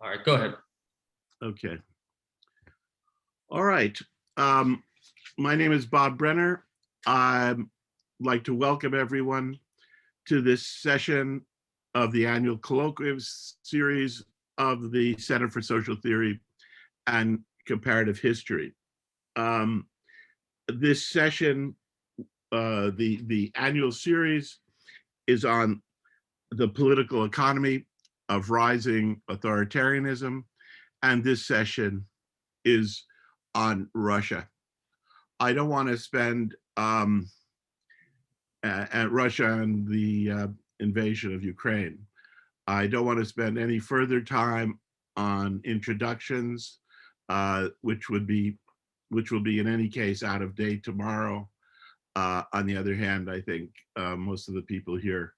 All right, go ahead. Okay. All right. My name is Bob Brenner. I'd like to welcome everyone to this session of the annual colloquium series of the Center for Social Theory and Comparative History. This session, the annual series, is on the political economy of rising authoritarianism, and this session is on Russia. I don't want to spend at Russia and the invasion of Ukraine. I don't want to spend any further time on introductions, which will be in any case out of date tomorrow. On the other hand, I think most of the people here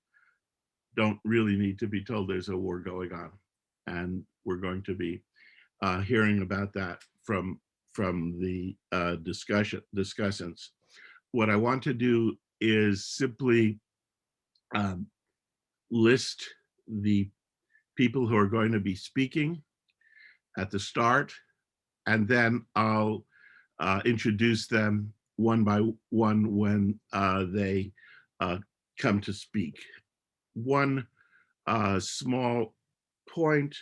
don't really need to be told there's a war going on, and we're going to be hearing about that from the discussants. What I want to do is simply list the people who are going to be speaking at the start, and then I'll introduce them one by one when they come to speak. One small point,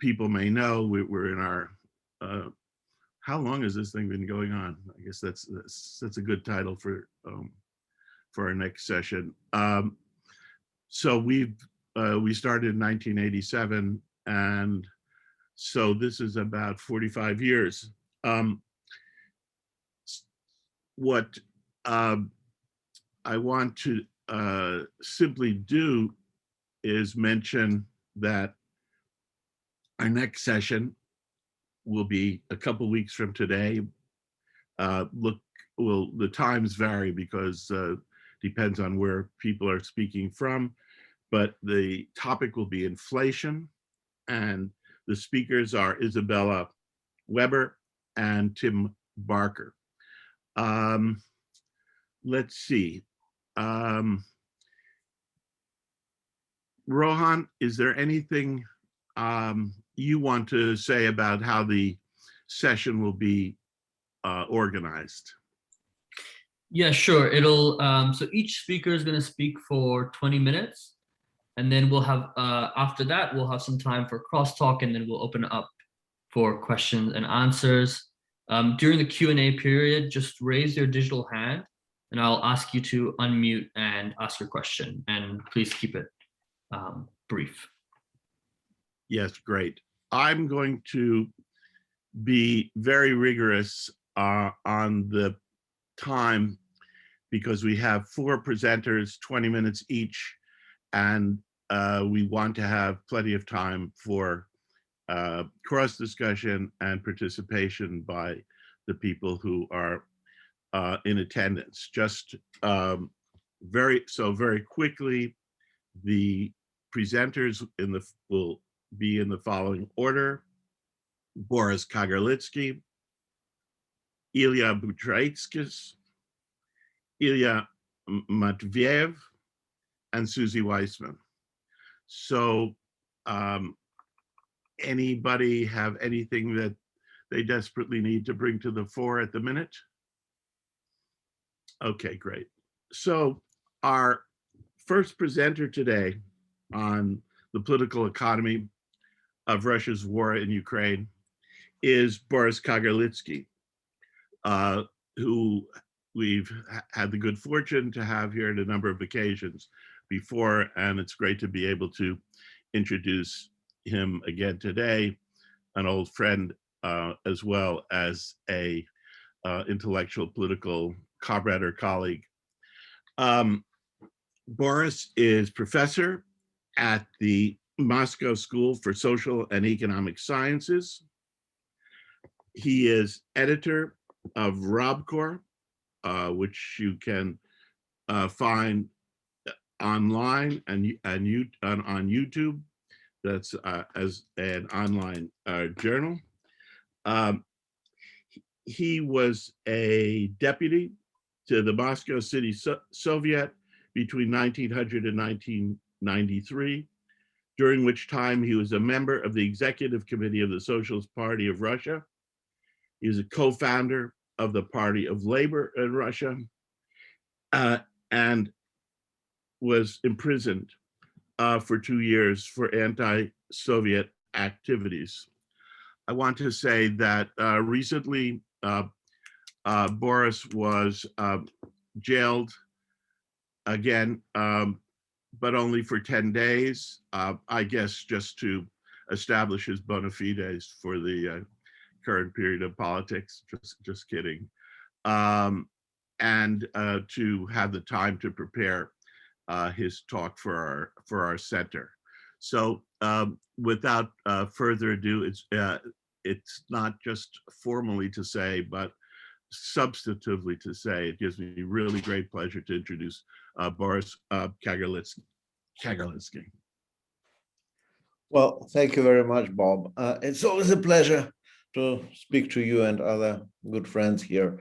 people may know we're in our, how long has this thing been going on? I guess that's a good title for our next session. So we started in 1987, and so this is about 45 years. What I want to simply do is mention that our next session will be a couple weeks from today. The times vary because depends on where people are speaking from, but the topic will be inflation, and the speakers are Isabella Weber and Tim Barker. Let's see. Rohan, is there anything you want to say about how the session will be organized? Yeah, sure. It'll so each speaker is going to speak for 20 minutes, and then we'll have after that we'll have some time for crosstalk, and then we'll open it up for questions and answers. During the Q&A period, just raise your digital hand, and I'll ask you to unmute and ask your question. And please keep it brief. Yes, great. I'm going to be very rigorous on the time because we have 4 presenters, 20 minutes each, and we want to have plenty of time for cross discussion and participation by the people who are in attendance. Just very quickly, the presenters will be in the following order: Boris Kagarlitsky, Ilya Budraitskis, Ilya Matveev, and Suzy Weissman. So anybody have anything that they desperately need to bring to the fore at the minute? Okay, great. So our first presenter today on the political economy of Russia's war in Ukraine is Boris Kagarlitsky, who we've had the good fortune to have here at a number of occasions before, and it's great to be able to introduce him again today, an old friend as well as a intellectual political comrade or colleague. Boris is professor at the Moscow School for Social and Economic Sciences. He is editor of RobCorps, which you can find online and on YouTube. That's as an online journal. He was a deputy to the Moscow City Soviet between 1900 and 1993. during which time he was a member of the executive committee of the Socialist Party of Russia. He was a co-founder of the Party of Labor in Russia, and was imprisoned for 2 years for anti-Soviet activities. I want to say that recently Boris was jailed again, but only for 10 days, I guess just to establish his bona fides for the current period of politics, just kidding. And to have the time to prepare his talk for our center. So without further ado, it's not just formally to say, but substantively to say, it gives me really great pleasure to introduce Boris Kagarlitsky. Well, thank you very much, Bob. It's always a pleasure to speak to you and other good friends here.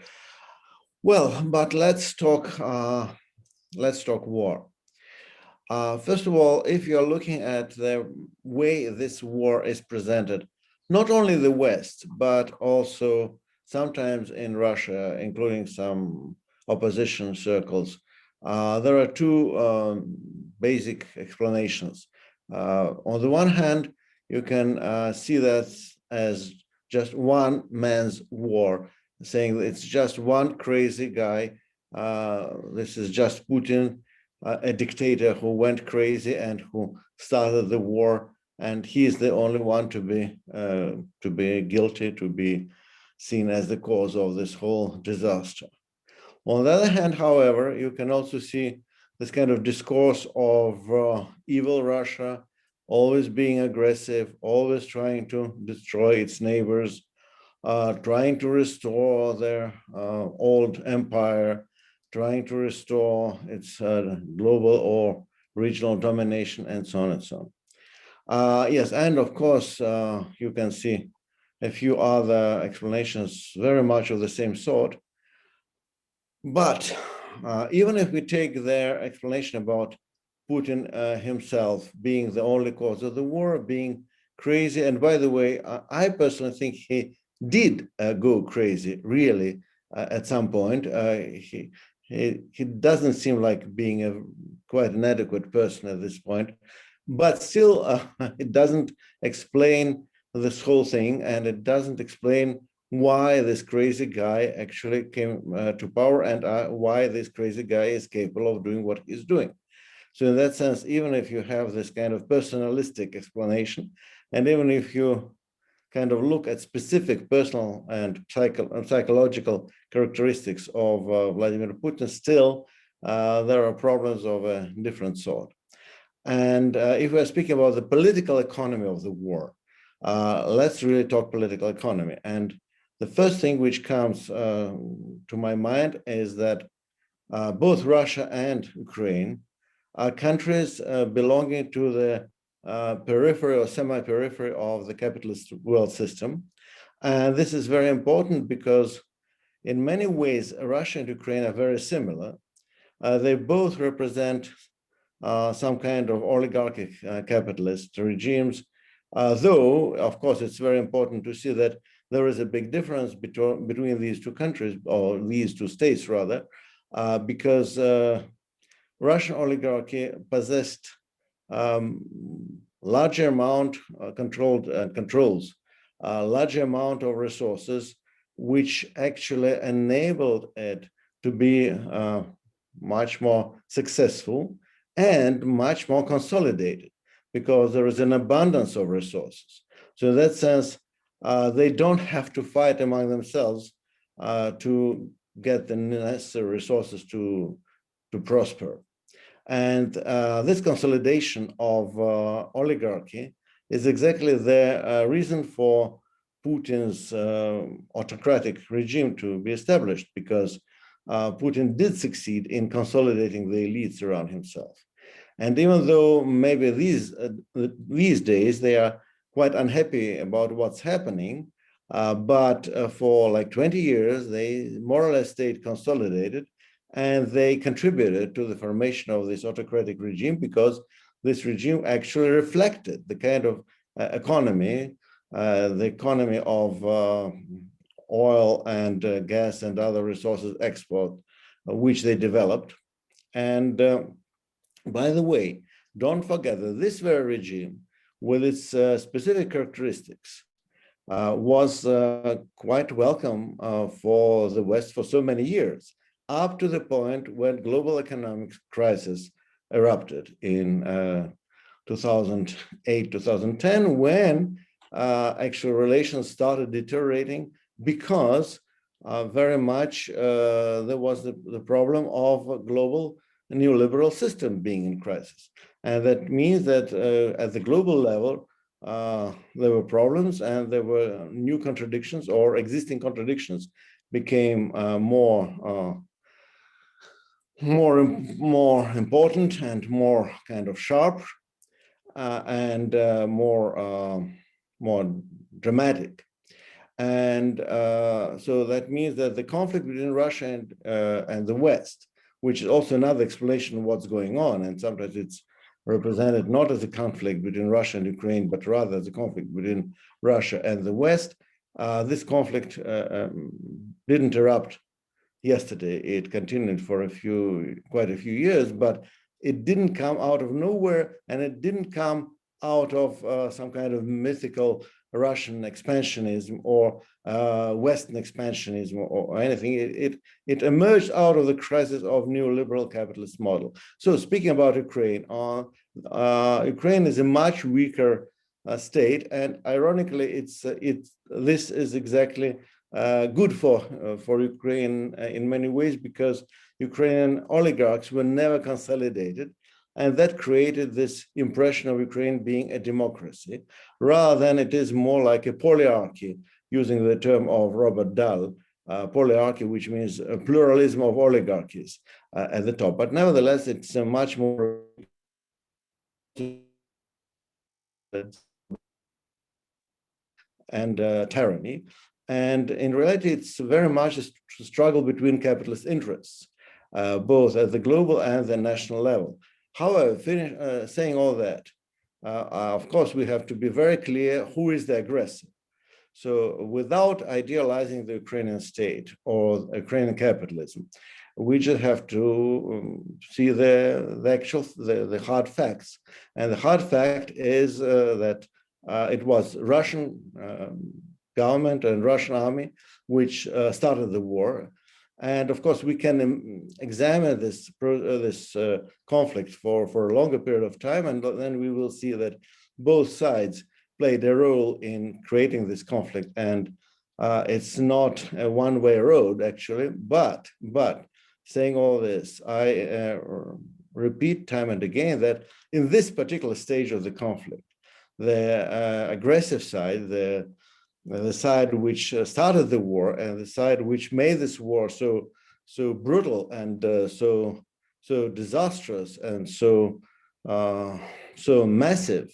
Well, but let's talk war. First of all, if you're looking at the way this war is presented, not only the West, but also sometimes in Russia, including some opposition circles, there are two basic explanations. On the one hand, you can see that as just one man's war, saying that it's just one crazy guy. This is just Putin, a dictator who went crazy and who started the war, and he is the only one to be guilty, to be seen as the cause of this whole disaster. On the other hand, however, you can also see this kind of discourse of evil Russia, always being aggressive, always trying to destroy its neighbors, trying to restore their old empire, trying to restore its global or regional domination, and so on and so on. Yes, and of course, you can see a few other explanations very much of the same sort. But even if we take their explanation about Putin himself being the only cause of the war, being crazy, and by the way, I personally think he did go crazy, really, at some point. He doesn't seem like being a quite an adequate person at this point, but still, it doesn't explain this whole thing, and it doesn't explain why this crazy guy actually came to power, and why this crazy guy is capable of doing what he's doing. So in that sense, even if you have this kind of personalistic explanation, and even if you kind of look at specific personal and psychological characteristics of Vladimir Putin, still there are problems of a different sort. And if we're speaking about the political economy of the war, let's really talk political economy. And the first thing which comes to my mind is that both Russia and Ukraine are countries belonging to the periphery or semi-periphery of the capitalist world system. And this is very important because in many ways, Russia and Ukraine are very similar. They both represent some kind of oligarchic capitalist regimes, though, of course, it's very important to see that there is a big difference between these two countries, or these two states rather, because Russian oligarchy possessed larger amount controls a larger amount of resources, which actually enabled it to be much more successful and much more consolidated, because there is an abundance of resources. So in that sense, they don't have to fight among themselves to get the necessary resources to prosper. And this consolidation of oligarchy is exactly the reason for Putin's autocratic regime to be established, because Putin did succeed in consolidating the elites around himself. And even though maybe these days they are quite unhappy about what's happening, but for like 20 years, they more or less stayed consolidated, and they contributed to the formation of this autocratic regime because this regime actually reflected the kind of economy, the economy of oil and gas and other resources export, which they developed. And by the way, don't forget that this very regime, with its specific characteristics, was quite welcome for the West for so many years, up to the point when global economic crisis erupted in 2008, 2010, when actual relations started deteriorating because very much there was the problem of a global neoliberal system being in crisis. And that means that at the global level, there were problems and there were new contradictions, or existing contradictions became more important and more kind of sharp and more dramatic. And so that means that the conflict between Russia and the West, which is also another explanation of what's going on, and sometimes it's represented not as a conflict between Russia and Ukraine, but rather as a conflict between Russia and the West. This conflict didn't erupt yesterday. It continued for quite a few years, but it didn't come out of nowhere, and it didn't come out of some kind of mythical Russian expansionism or Western expansionism or anything. It emerged out of the crisis of neoliberal capitalist model. So speaking about Ukraine, Ukraine is a much weaker state, and ironically, this is exactly good for Ukraine in many ways, because Ukrainian oligarchs were never consolidated. And that created this impression of Ukraine being a democracy, rather than it is more like a polyarchy, using the term of Robert Dahl, polyarchy, which means a pluralism of oligarchies at the top. But nevertheless, it's a much more and tyranny. And in reality, it's very much a struggle between capitalist interests, both at the global and the national level. However, saying all that, of course, we have to be very clear who is the aggressor. So without idealizing the Ukrainian state or Ukrainian capitalism, we just have to see the hard facts. And the hard fact is that it was Russian government and Russian army which started the war. And of course, we can examine this conflict for a longer period of time, and then we will see that both sides played a role in creating this conflict. And it's not a one-way road, actually. But saying all this, I repeat time and again that in this particular stage of the conflict, the aggressive side, the side which started the war and the side which made this war so brutal and so disastrous and so massive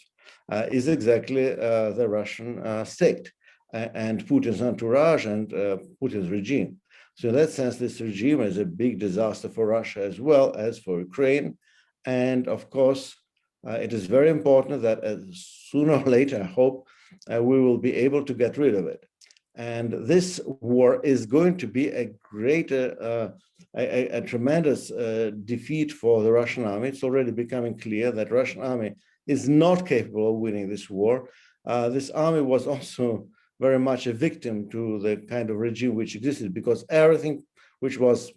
is exactly the Russian state and Putin's entourage and Putin's regime. So in that sense, this regime is a big disaster for Russia as well as for Ukraine. And of course, it is very important that sooner or later, I hope, we will be able to get rid of it. And this war is going to be a tremendous defeat for the Russian army. It's already becoming clear that Russian army is not capable of winning this war. This army was also very much a victim to the kind of regime which existed, because everything which was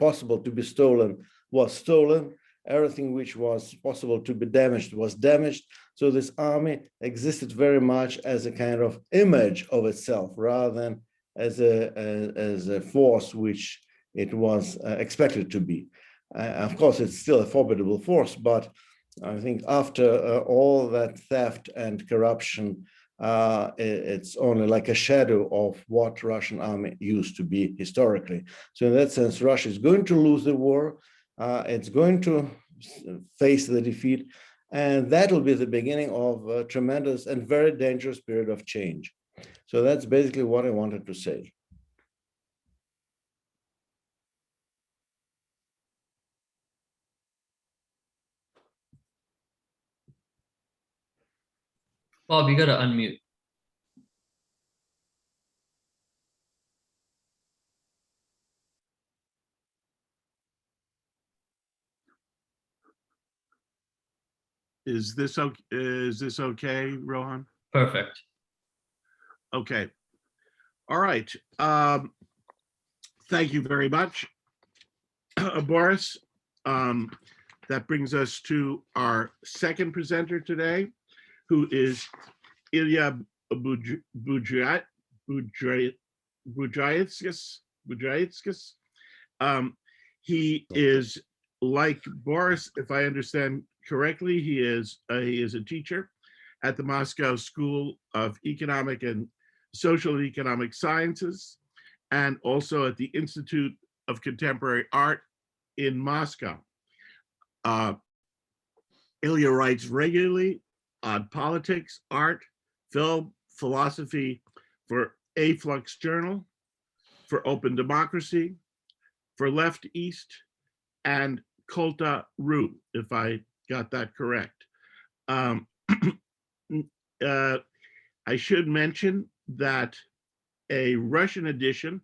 possible to be stolen was stolen. Everything which was possible to be damaged was damaged. So this army existed very much as a kind of image of itself, rather than as a force which it was expected to be. Of course, it's still a formidable force, but I think after all that theft and corruption, it's only like a shadow of what Russian army used to be historically. So in that sense, Russia is going to lose the war. It's going to face the defeat, and that will be the beginning of a tremendous and very dangerous period of change. So that's basically what I wanted to say. Bob, you gotta unmute. Is this okay, Rohan? Perfect. Okay. All right. Thank you very much, Boris. That brings us to our second presenter today, who is Ilya Budraitskis. He is like Boris, if I understand correctly, he is a teacher at the Moscow School of Economic and Social and Economic Sciences, and also at the Institute of Contemporary Art in Moscow. Ilya writes regularly on politics, art, film, philosophy for Aflux Journal, for Open Democracy, for Left East, and Kolta Ru, if I got that correct. I should mention that a Russian edition,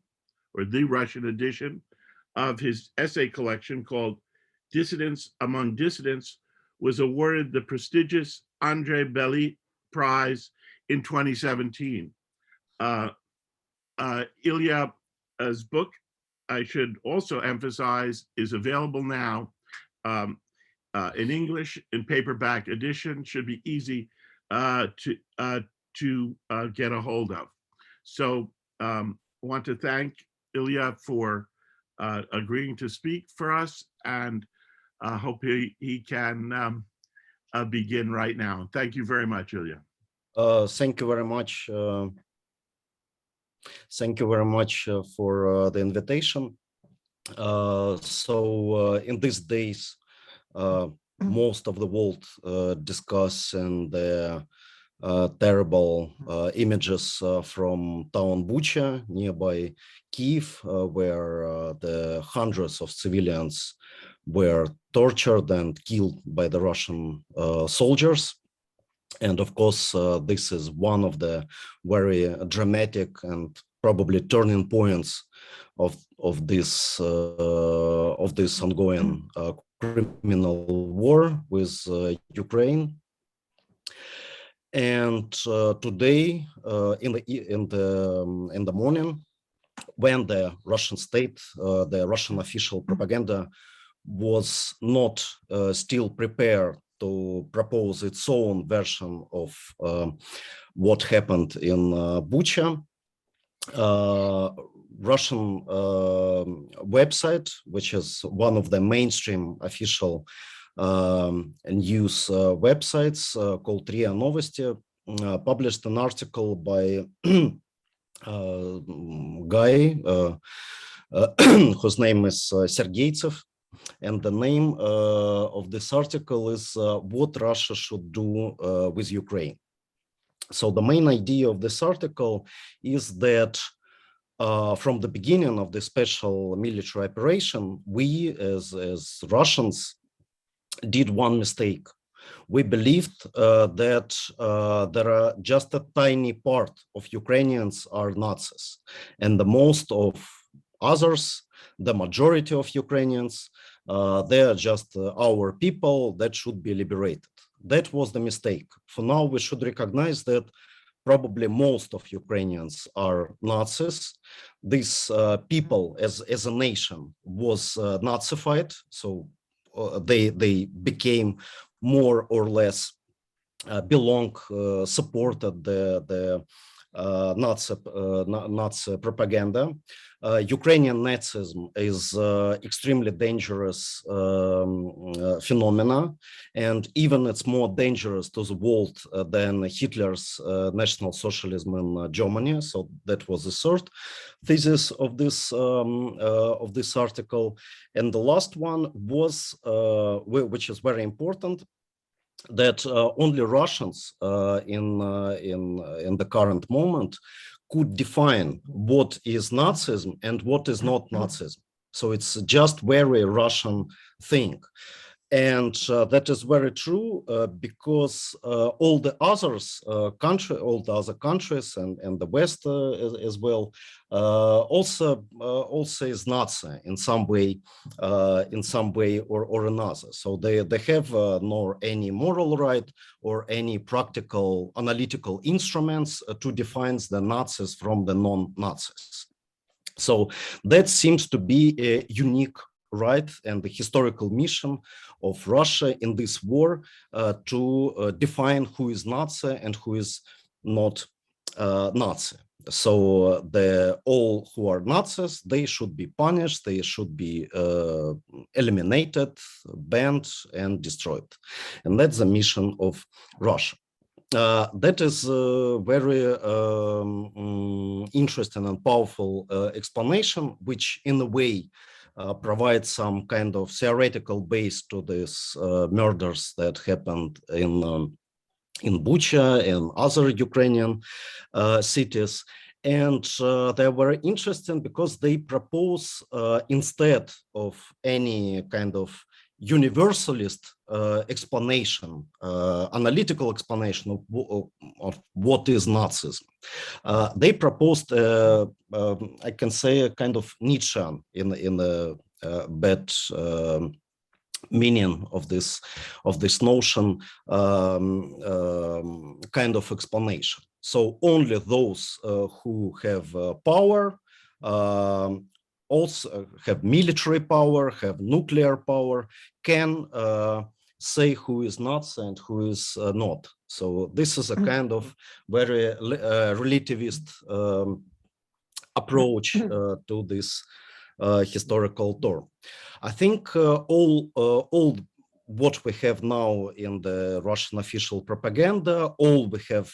or the Russian edition, of his essay collection called Dissidents Among Dissidents was awarded the prestigious Andrei Bely Prize in 2017. Ilya's book, I should also emphasize, is available now in English, in paperback edition, should be easy to get a hold of. So I want to thank Ilya for agreeing to speak for us, and hope he can begin right now. Thank you very much, Ilya. Thank you very much. Thank you very much for the invitation. In these days, most of the world discussing the terrible images from town Bucha nearby Kiev, where the hundreds of civilians were tortured and killed by the Russian soldiers. And of course, this is one of the very dramatic and probably turning points of this ongoing criminal war with Ukraine. And today, in the morning, when the Russian state, the Russian official propaganda was not still prepared to propose its own version of what happened in Bucha, Russian website, which is one of the mainstream official news websites called RIA Novosti, published an article by a guy whose name is Sergeytsev. And the name of this article is What Russia Should Do with Ukraine. So the main idea of this article is that from the beginning of the special military operation, we as Russians did one mistake. We believed that there are just a tiny part of Ukrainians are Nazis, and the most of others, the majority of Ukrainians, they are just our people that should be liberated. That was the mistake. For now, we should recognize that probably most of Ukrainians are Nazis. These people, as a nation, was Nazified, so they became more or less supported the Nazi propaganda. Ukrainian Nazism is extremely dangerous phenomena, and even it's more dangerous to the world than Hitler's National Socialism in Germany. So that was the third thesis of this article. And the last one was, which is very important, that only Russians in the current moment could define what is Nazism and what is not Nazism. So it's just very Russian thing. And that is very true because all the others all the other countries and the West as well also is Nazi in some way or another. So they have nor any moral right or any practical analytical instruments to define the Nazis from the non-Nazis. So that seems to be a unique right and the historical mission of Russia in this war to define who is Nazi and who is not Nazi. So all who are Nazis, they should be punished, they should be eliminated, banned, and destroyed. And that's the mission of Russia. That is a very interesting and powerful explanation, which in a way provides some kind of theoretical base to these murders that happened in Bucha and other Ukrainian cities. And they were interesting because they propose instead of any kind of universalist explanation, analytical explanation of what is Nazism. They proposed, I can say, a kind of Nietzschean in the bad meaning of this notion, kind of explanation. So only those who have power, also have military power, have nuclear power, can say who is Nazi and who is not. So this is a kind of very relativist approach to this historical term. I think all what we have now in the Russian official propaganda, all we have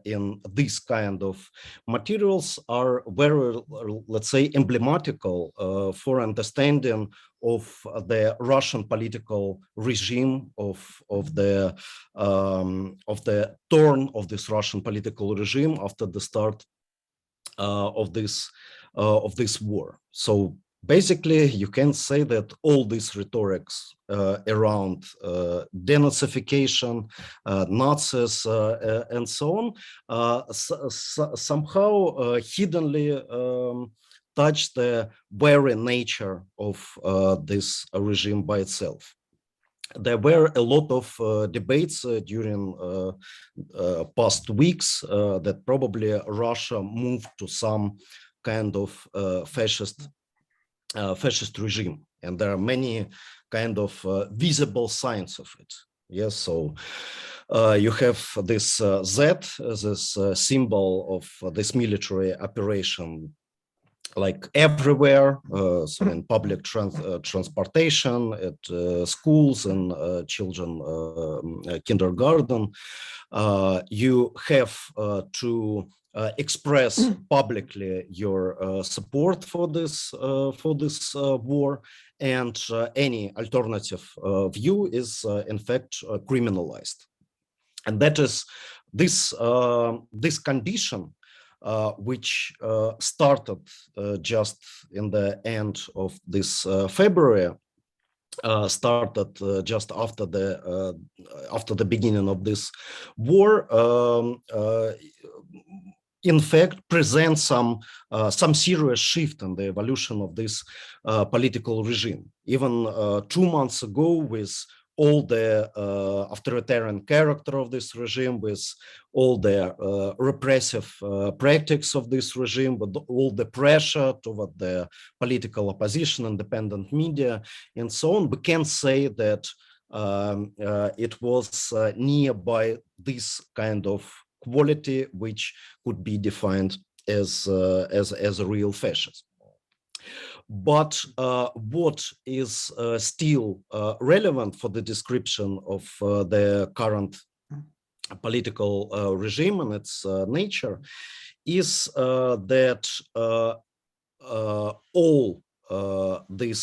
in this kind of materials are very, let's say, emblematical for understanding of the Russian political regime, of the turn of this Russian political regime after the start of this war. So basically, you can say that all these rhetorics around denazification, Nazis, and so on, somehow hiddenly touch the very nature of this regime by itself. There were a lot of debates during past weeks that probably Russia moved to some kind of fascist regime, and there are many kind of visible signs of it. Yes, so you have this Z, this symbol of this military operation, like everywhere, so in public transportation, at schools and children kindergarten, you have to express publicly your support for this war, and any alternative view is in fact criminalized. And that is this condition which started just in the end of this February, started just after the beginning of this war, in fact presents some serious shift in the evolution of this political regime. Even 2 months ago, with all the authoritarian character of this regime, with all the repressive practices of this regime, with all the pressure toward the political opposition, independent media, and so on, we can say that it was nearby this kind of quality which could be defined as a real fascism. But what is still relevant for the description of the current political regime and its nature is that all the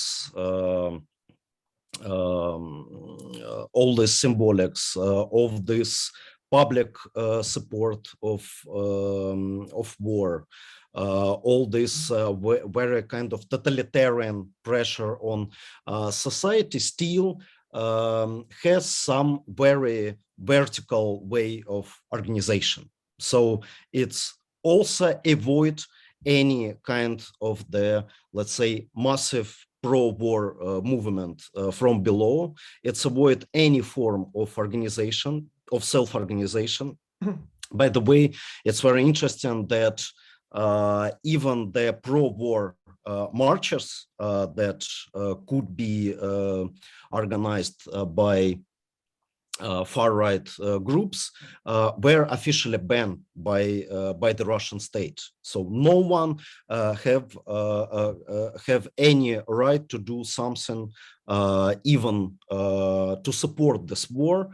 symbolics of this public support of war, all this very kind of totalitarian pressure on society still has some very vertical way of organization. So it's also avoid any kind of the, let's say, massive pro-war movement from below. It's avoid any form of organization, of self-organization. By the way, it's very interesting that even the pro-war marches that could be organized by far-right groups were officially banned by the Russian state. So no one have any right to do something even to support this war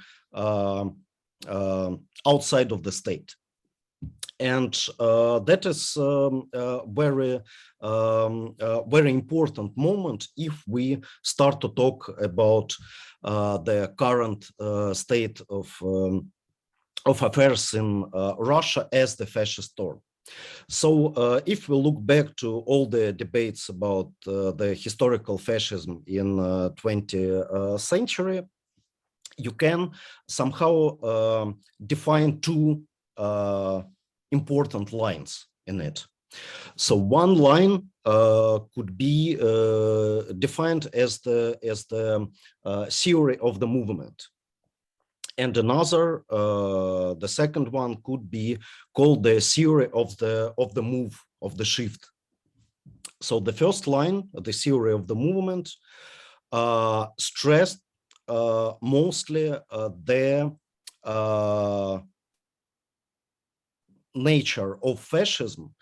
outside of the state. And that is very important moment if we start to talk about the current state of affairs in Russia as the fascist storm. So if we look back to all the debates about the historical fascism in 20th century, you can somehow define two important lines in it. So one line could be defined as the theory of the movement, and another, the second one, could be called the theory of the move, of the shift. So the first line, the theory of the movement, stressed mostly the nature of fascism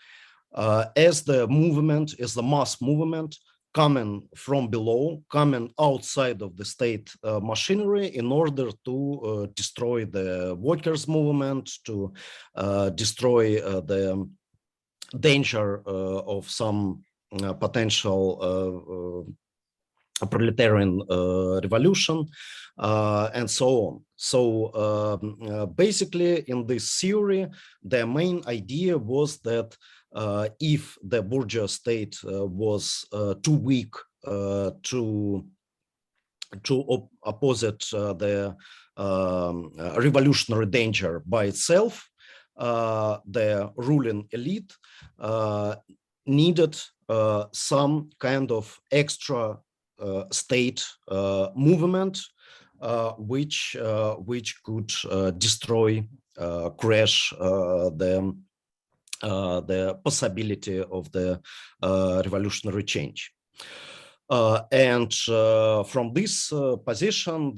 as the movement, as the mass movement coming from below, coming outside of the state machinery in order to destroy the workers' movement, to destroy the danger of some potential proletarian revolution, and so on. So basically in this theory, the main idea was that if the bourgeois state was too weak to opposite the revolutionary danger by itself, the ruling elite needed some kind of extra state movement which could destroy, crash the possibility of the revolutionary change. And from this position,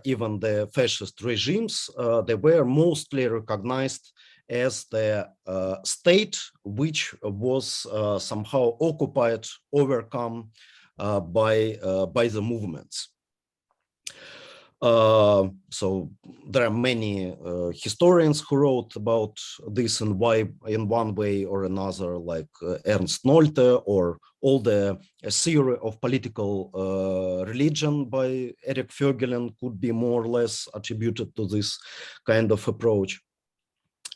even the fascist regimes, they were mostly recognized as the state which was somehow occupied, overcome by the movements. So there are many historians who wrote about this and why, in one way or another, like Ernst Nolte, or all the theory of political religion by Eric Voegelin could be more or less attributed to this kind of approach.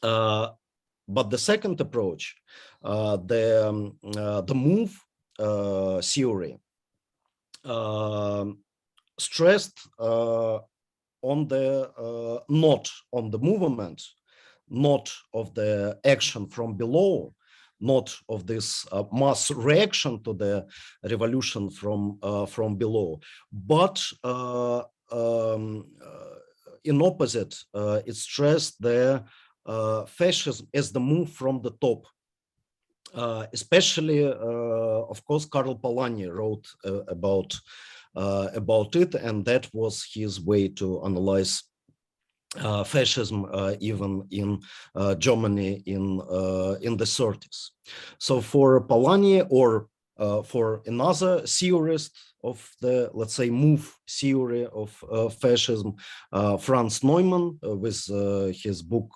But the second approach, the move theory, stressed on the not on the movement, not of the action from below, not of this mass reaction to the revolution from below, but in opposite, it stressed the fascism as the move from the top. Especially, of course, Karl Polanyi wrote about it, and that was his way to analyze fascism even in Germany in the 30s. So for Polanyi, or for another theorist of the, let's say, move theory of fascism, Franz Neumann, with his book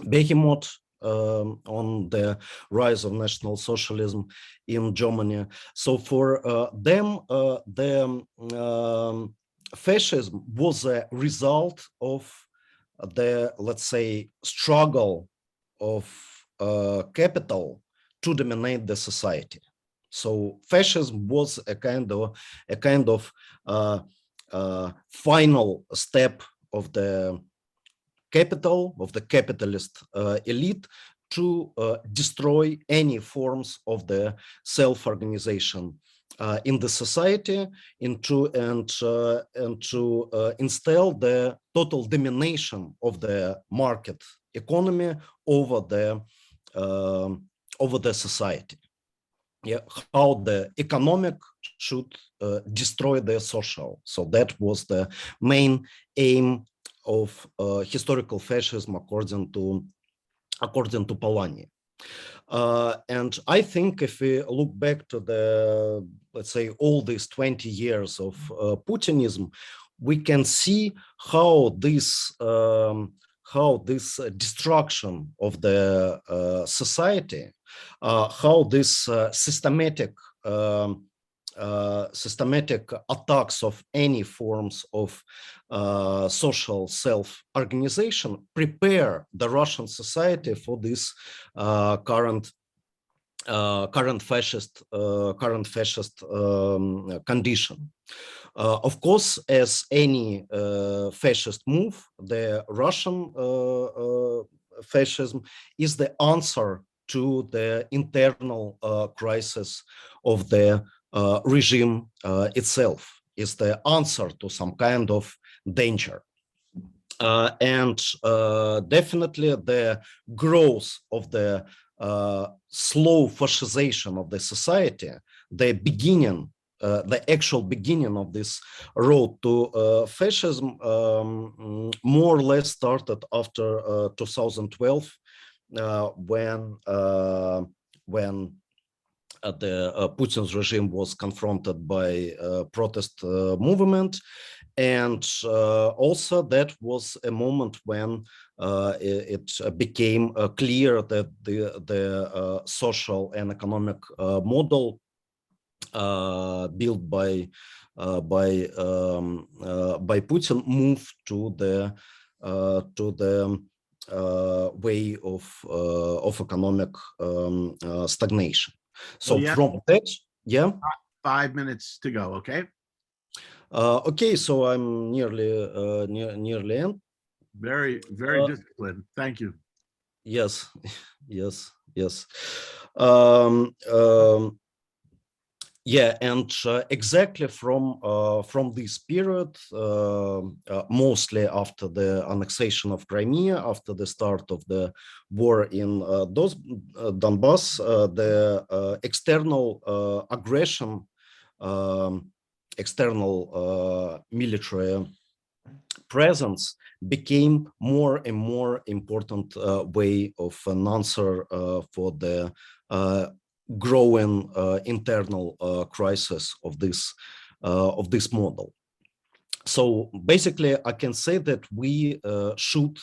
Behemoth, on the rise of National Socialism in Germany. So for them, the fascism was a result of the, let's say, struggle of capital to dominate the society. So fascism was a kind of final step of the capital, of the capitalist elite, to destroy any forms of the self-organization in the society, and to install the total domination of the market economy over the society. Yeah, how the economic should destroy the social. So that was the main aim of historical fascism, according to Polanyi. And I think if we look back to the, let's say, all these 20 years of Putinism, we can see how this destruction of the society, how this systematic attacks of any forms of social self-organization prepare the Russian society for this current fascist condition. Of course, as any fascist move, the Russian fascism is the answer to the internal crisis of the regime itself, is the answer to some kind of danger. And definitely the growth of the slow fascization of the society, the beginning, the actual beginning of this road to fascism more or less started after 2012, when the Putin's regime was confronted by protest movement. And also that was a moment when it became clear that the social and economic model built by Putin moved to the way of economic stagnation. So yeah. from that, yeah. 5 minutes to go. Okay. Okay, so I'm nearly end. Very disciplined. Thank you. Yes, yes. Yeah, and exactly from this period, mostly after the annexation of Crimea, after the start of the war in Donbass, the external aggression, external military presence became more and more important way of an answer for the growing internal crisis of this model. So basically, I can say that we should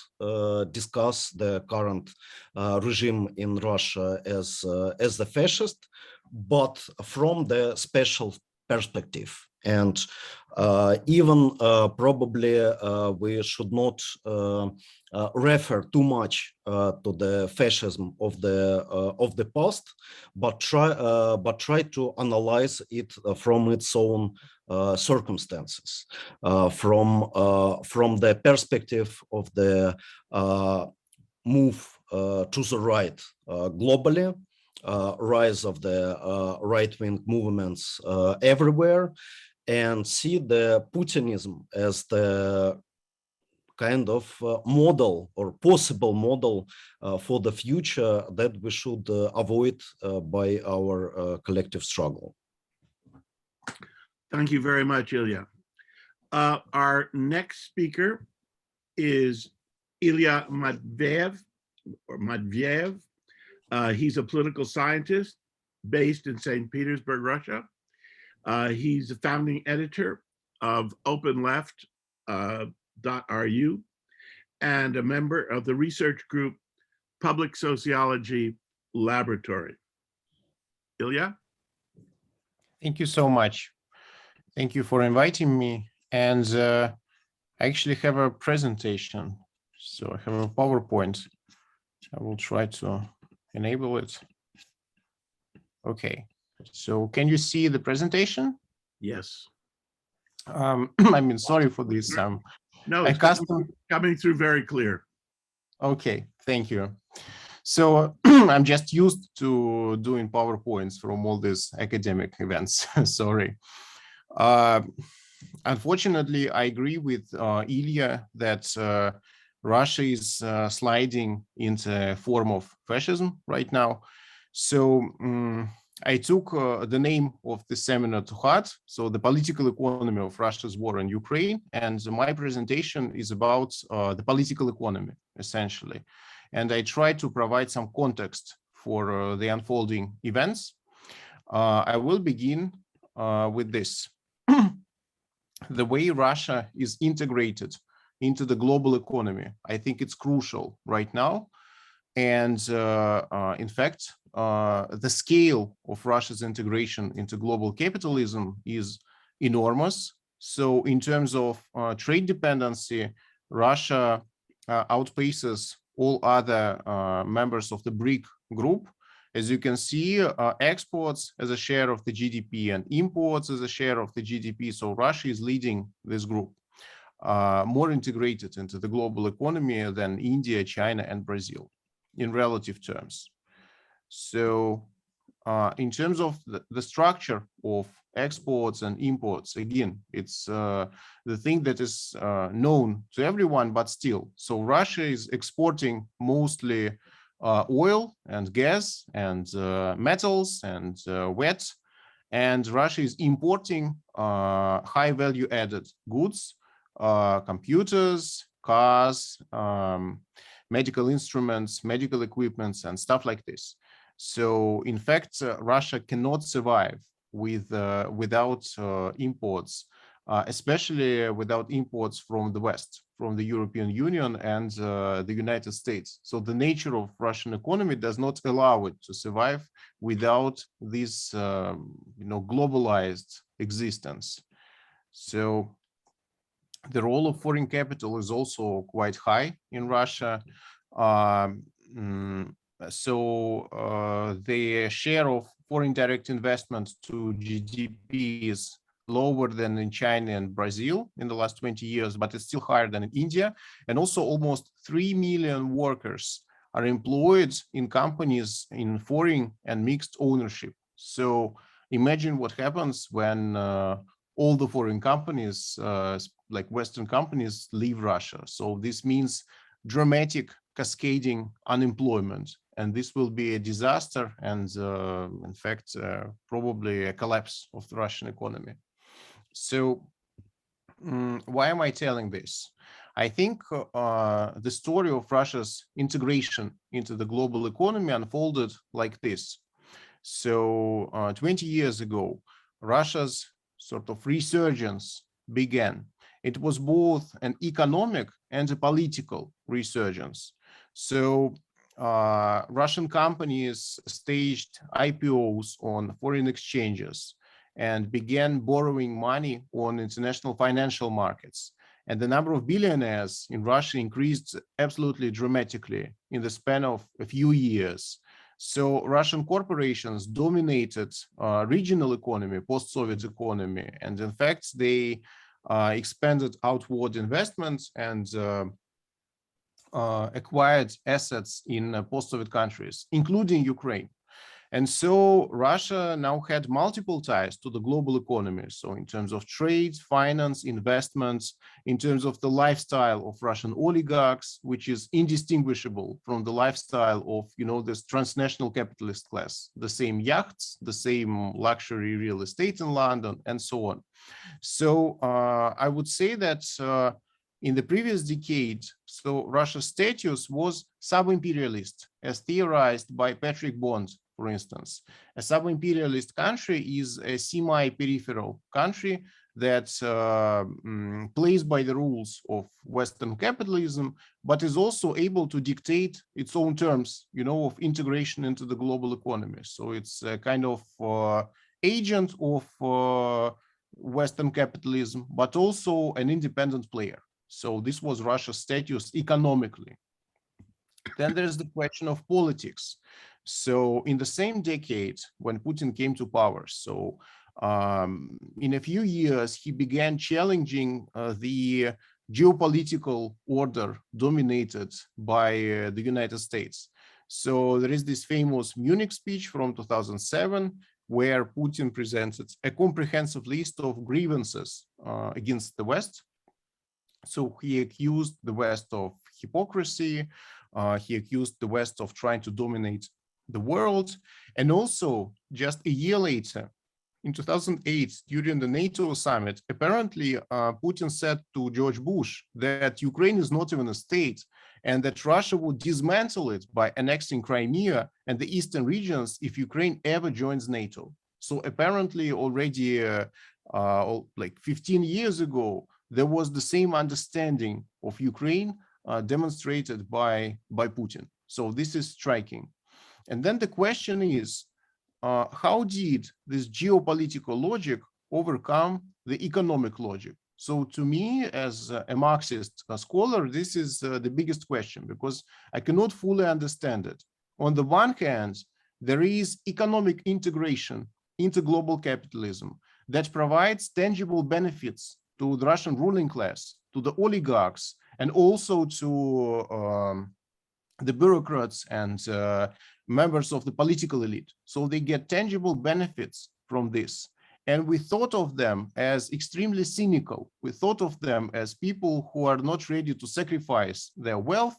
discuss the current regime in Russia as the fascist, but from the special perspective. And even probably we should not refer too much to the fascism of the past, but try to analyze it from its own circumstances, from the perspective of the move to the right globally, rise of the right-wing movements everywhere, and see the Putinism as the kind of model or possible model for the future that we should avoid by our collective struggle. Thank you very much, Ilya. Our next speaker is Ilya Matveev. He's a political scientist based in St. Petersburg, Russia. He's a founding editor of openleft.ru and a member of the research group Public Sociology Laboratory. Ilya? Thank you so much. Thank you for inviting me. And I actually have a presentation. So I have a PowerPoint. I will try to enable it. Okay, So can you see the presentation? Yes. I mean, sorry for this. No, it's coming through very clear. Okay, thank you. So I'm just used to doing PowerPoints from all these academic events. Sorry. Unfortunately, I agree with Ilya that Russia is sliding into a form of fascism right now. So I took the name of the seminar to heart, so the political economy of Russia's war in Ukraine, and my presentation is about the political economy, essentially. And I try to provide some context for the unfolding events. I will begin with this. The way Russia is integrated into the global economy, I think it's crucial right now. And in fact, the scale of Russia's integration into global capitalism is enormous. So in terms of trade dependency, Russia outpaces all other members of the BRIC group. As you can see, exports as a share of the GDP and imports as a share of the GDP. So Russia is leading this group, more integrated into the global economy than India, China, and Brazil in relative terms. So in terms of the structure of exports and imports, again, it's the thing that is known to everyone, but still. So Russia is exporting mostly oil and gas and metals and wet, and Russia is importing high value added goods, computers, cars, medical instruments, medical equipments, and stuff like this. So in fact, Russia cannot survive without imports, especially without imports from the West, from the European Union and the United States. So the nature of Russian economy does not allow it to survive without this, globalized existence. So the role of foreign capital is also quite high in Russia. The share of foreign direct investment to GDP is lower than in China and Brazil in the last 20 years, but it's still higher than in India. And also almost 3 million workers are employed in companies in foreign and mixed ownership. So imagine what happens when all the foreign companies, like Western companies, leave Russia. So this means dramatic cascading unemployment, and this will be a disaster and in fact probably a collapse of the Russian economy. So why am I telling this? I think the story of Russia's integration into the global economy unfolded like this. So 20 years ago, Russia's sort of resurgence began. It was both an economic and a political resurgence. So Russian companies staged IPOs on foreign exchanges and began borrowing money on international financial markets. And the number of billionaires in Russia increased absolutely dramatically in the span of a few years. So Russian corporations dominated regional economy, post-Soviet economy, and in fact, they expanded outward investments and acquired assets in post-Soviet countries, including Ukraine. And so Russia now had multiple ties to the global economy. So in terms of trade, finance, investments, in terms of the lifestyle of Russian oligarchs, which is indistinguishable from the lifestyle of, this transnational capitalist class, the same yachts, the same luxury real estate in London, and so on. So I would say that in the previous decade, so Russia's status was sub-imperialist, as theorized by Patrick Bond, for instance. A sub-imperialist country is a semi-peripheral country that plays by the rules of Western capitalism, but is also able to dictate its own terms, of integration into the global economy. So it's a kind of agent of Western capitalism, but also an independent player. So this was Russia's status economically. Then there's the question of politics. So in the same decade when Putin came to power, so in a few years, he began challenging the geopolitical order dominated by the United States. So there is this famous Munich speech from 2007, where Putin presented a comprehensive list of grievances against the West. So he accused the West of hypocrisy. He accused the West of trying to dominate the world. And also, just a year later, in 2008, during the NATO summit, apparently Putin said to George Bush that Ukraine is not even a state and that Russia would dismantle it by annexing Crimea and the eastern regions if Ukraine ever joins NATO. So apparently already like 15 years ago, there was the same understanding of Ukraine demonstrated by Putin. So this is striking. And then the question is, how did this geopolitical logic overcome the economic logic? So to me, as a Marxist scholar, this is the biggest question, because I cannot fully understand it. On the one hand, there is economic integration into global capitalism that provides tangible benefits to the Russian ruling class, to the oligarchs, and also to the bureaucrats and members of the political elite. So they get tangible benefits from this. And we thought of them as extremely cynical. We thought of them as people who are not ready to sacrifice their wealth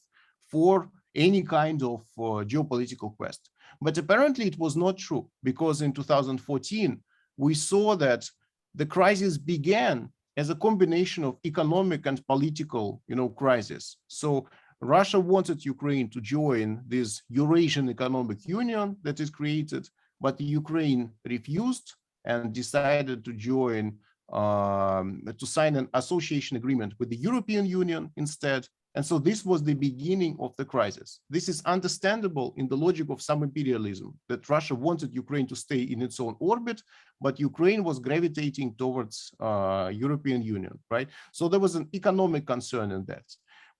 for any kind of geopolitical quest. But apparently it was not true, because in 2014, we saw that the crisis began as a combination of economic and political, crisis. So Russia wanted Ukraine to join this Eurasian Economic Union that is created, but Ukraine refused and decided to join, to sign an association agreement with the European Union instead. And so this was the beginning of the crisis. This is understandable in the logic of some imperialism, that Russia wanted Ukraine to stay in its own orbit, but Ukraine was gravitating towards European Union, right? So there was an economic concern in that.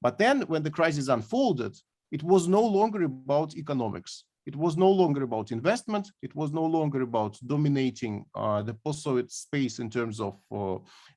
But then when the crisis unfolded, it was no longer about economics. It was no longer about investment. It was no longer about dominating the post-Soviet space in terms of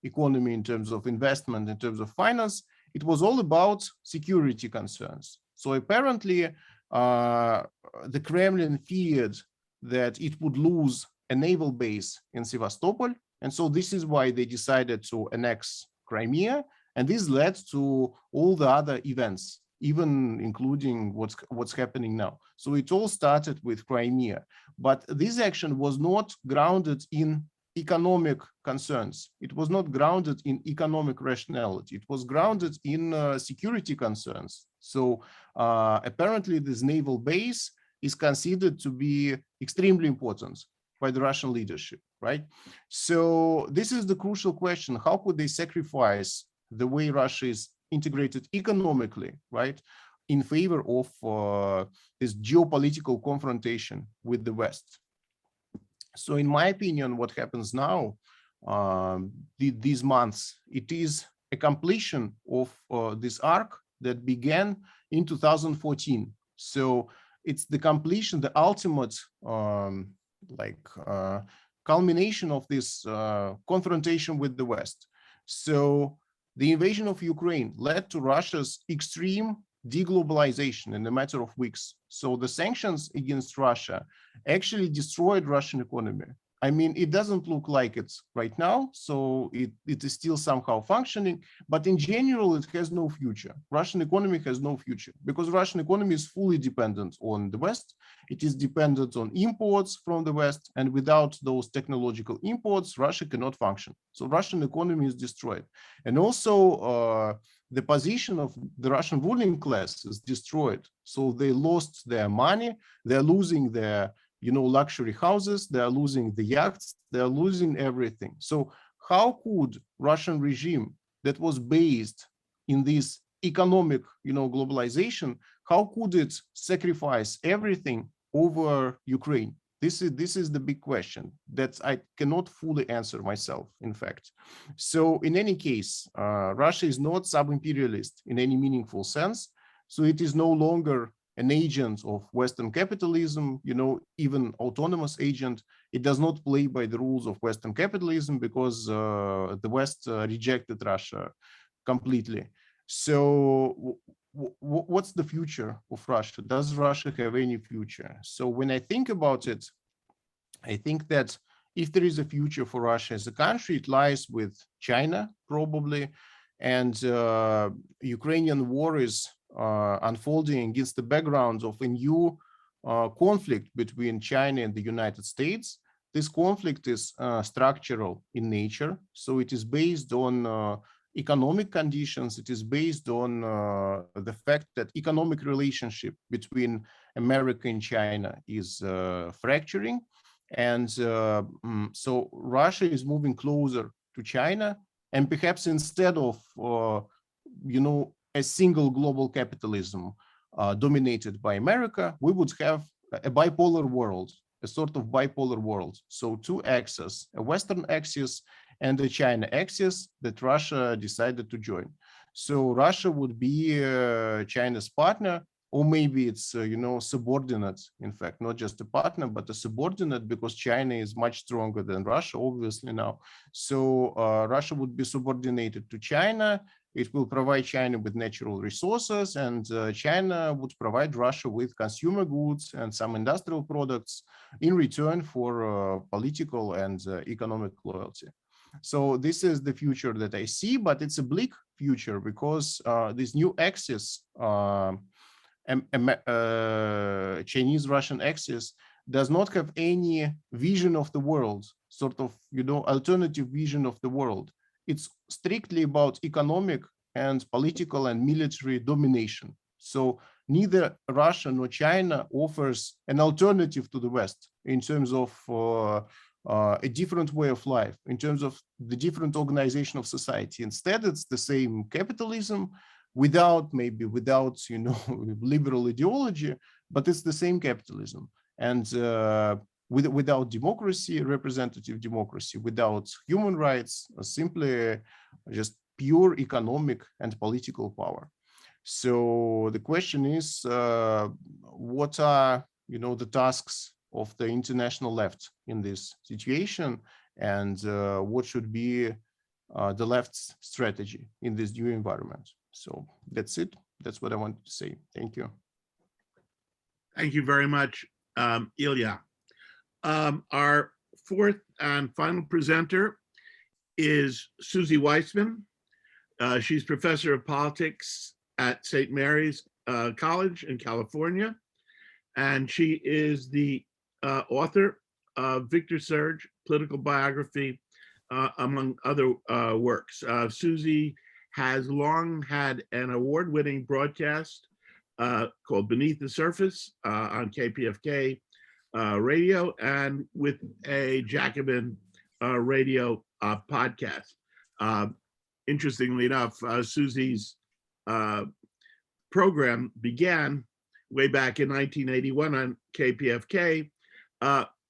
economy, in terms of investment, in terms of finance. It was all about security concerns. So apparently, the Kremlin feared that it would lose a naval base in Sevastopol. And so this is why they decided to annex Crimea. And this led to all the other events, even including what's happening now. So it all started with Crimea. But this action was not grounded in economic concerns. It was not grounded in economic rationality. It was grounded in security concerns. So apparently this naval base is considered to be extremely important by the Russian leadership, right? So this is the crucial question. How could they sacrifice the way Russia is integrated economically, right, in favor of this geopolitical confrontation with the West? So in my opinion, what happens now, these months, it is a completion of this arc that began in 2014. So it's the completion, the ultimate culmination of this confrontation with the West. So the invasion of Ukraine led to Russia's extreme deglobalization in a matter of weeks. So the sanctions against Russia actually destroyed Russian economy. I mean, it doesn't look like it right now, so it is still somehow functioning, but in general, it has no future. Russian economy has no future because Russian economy is fully dependent on the West. It is dependent on imports from the West, and without those technological imports, Russia cannot function. So Russian economy is destroyed. And also, the position of the Russian ruling class is destroyed. So they lost their money, they're losing their luxury houses, they are losing the yachts, they are losing everything. So how could Russian regime that was based in this economic, globalization, how could it sacrifice everything over Ukraine? This is the big question that I cannot fully answer myself, in fact. So in any case, Russia is not sub-imperialist in any meaningful sense. So it is no longer an agent of Western capitalism, even autonomous agent. It does not play by the rules of Western capitalism because the West rejected Russia completely. So what's the future of Russia? Does Russia have any future? So when I think about it, I think that if there is a future for Russia as a country, it lies with China, probably. And Ukrainian war is unfolding against the background of a new conflict between China and the United States. This conflict is structural in nature. So it is based on economic conditions. It is based on the fact that economic relationship between America and China is fracturing. And so Russia is moving closer to China. And perhaps instead of, a single global capitalism dominated by America, we would have a bipolar world, a sort of bipolar world. So two axes, a Western axis and a China axis that Russia decided to join. So Russia would be China's partner, or maybe it's, subordinate, in fact, not just a partner, but a subordinate, because China is much stronger than Russia, obviously now. So Russia would be subordinated to China. It will provide China with natural resources, and China would provide Russia with consumer goods and some industrial products in return for political and economic loyalty. So this is the future that I see, but it's a bleak future because this new axis, Chinese-Russian axis, does not have any vision of the world, sort of, alternative vision of the world. It's strictly about economic and political and military domination. So neither Russia nor China offers an alternative to the West in terms of a different way of life, in terms of the different organization of society. Instead, it's the same capitalism without liberal ideology, but it's the same capitalism. And without democracy, representative democracy, without human rights, simply just pure economic and political power. So the question is, what are the tasks of the international left in this situation, and what should be the left's strategy in this new environment? So that's it. That's what I wanted to say. Thank you. Thank you very much, Ilya. Our fourth and final presenter is Suzy Weissman. She's professor of politics at St. Mary's College in California, and she is the author of Victor Serge, Political Biography, among other works. Suzy has long had an award-winning broadcast called Beneath the Surface on KPFK radio, and with a Jacobin radio podcast. Interestingly enough, Suzy's program began way back in 1981 on KPFK,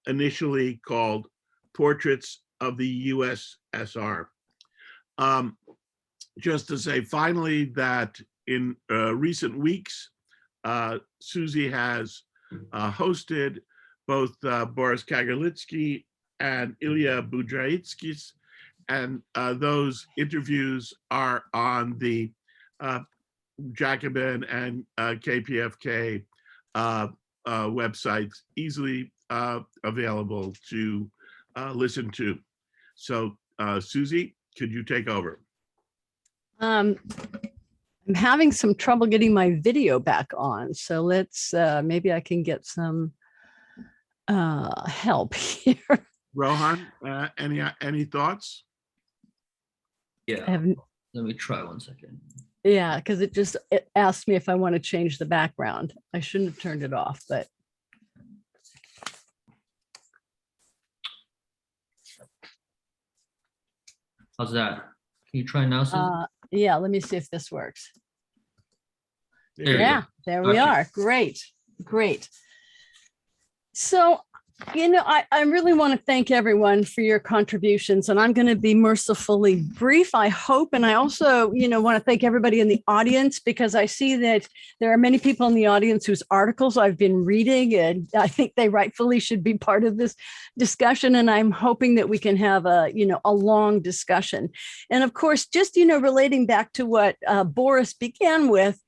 initially called Portraits of the USSR. Just to say finally that in recent weeks, Suzy has hosted both Boris Kagarlitsky and Ilya Budraitskis, and those interviews are on the Jacobin and KPFK websites, easily available to listen to. So Suzy, could you take over? I'm having some trouble getting my video back on, so let's maybe I can get some help here. Rohan, any thoughts? Yeah, let me try 1 second. Yeah, because it asked me if I want to change the background. I shouldn't have turned it off, but How's that? Can you try now, Suzy? yeah, let me see if this works. There you Yeah, go. there we Gotcha. are. Great, great. So I really want to thank everyone for your contributions, and I'm going to be mercifully brief, I hope. And I also, want to thank everybody in the audience, because I see that there are many people in the audience whose articles I've been reading, and I think they rightfully should be part of this discussion. And I'm hoping that we can have a long discussion. And of course, just, relating back to what Boris began with,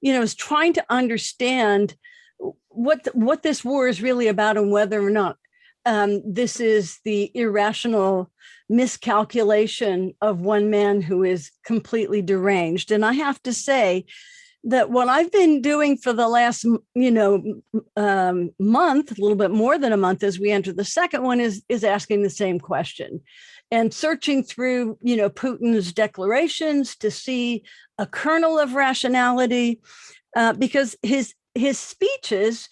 is trying to understand what this war is really about, and whether or not this is the irrational miscalculation of one man who is completely deranged. And I have to say that what I've been doing for the last, month, a little bit more than a month, as we enter the second one, is asking the same question and searching through, Putin's declarations to see a kernel of rationality, because his speeches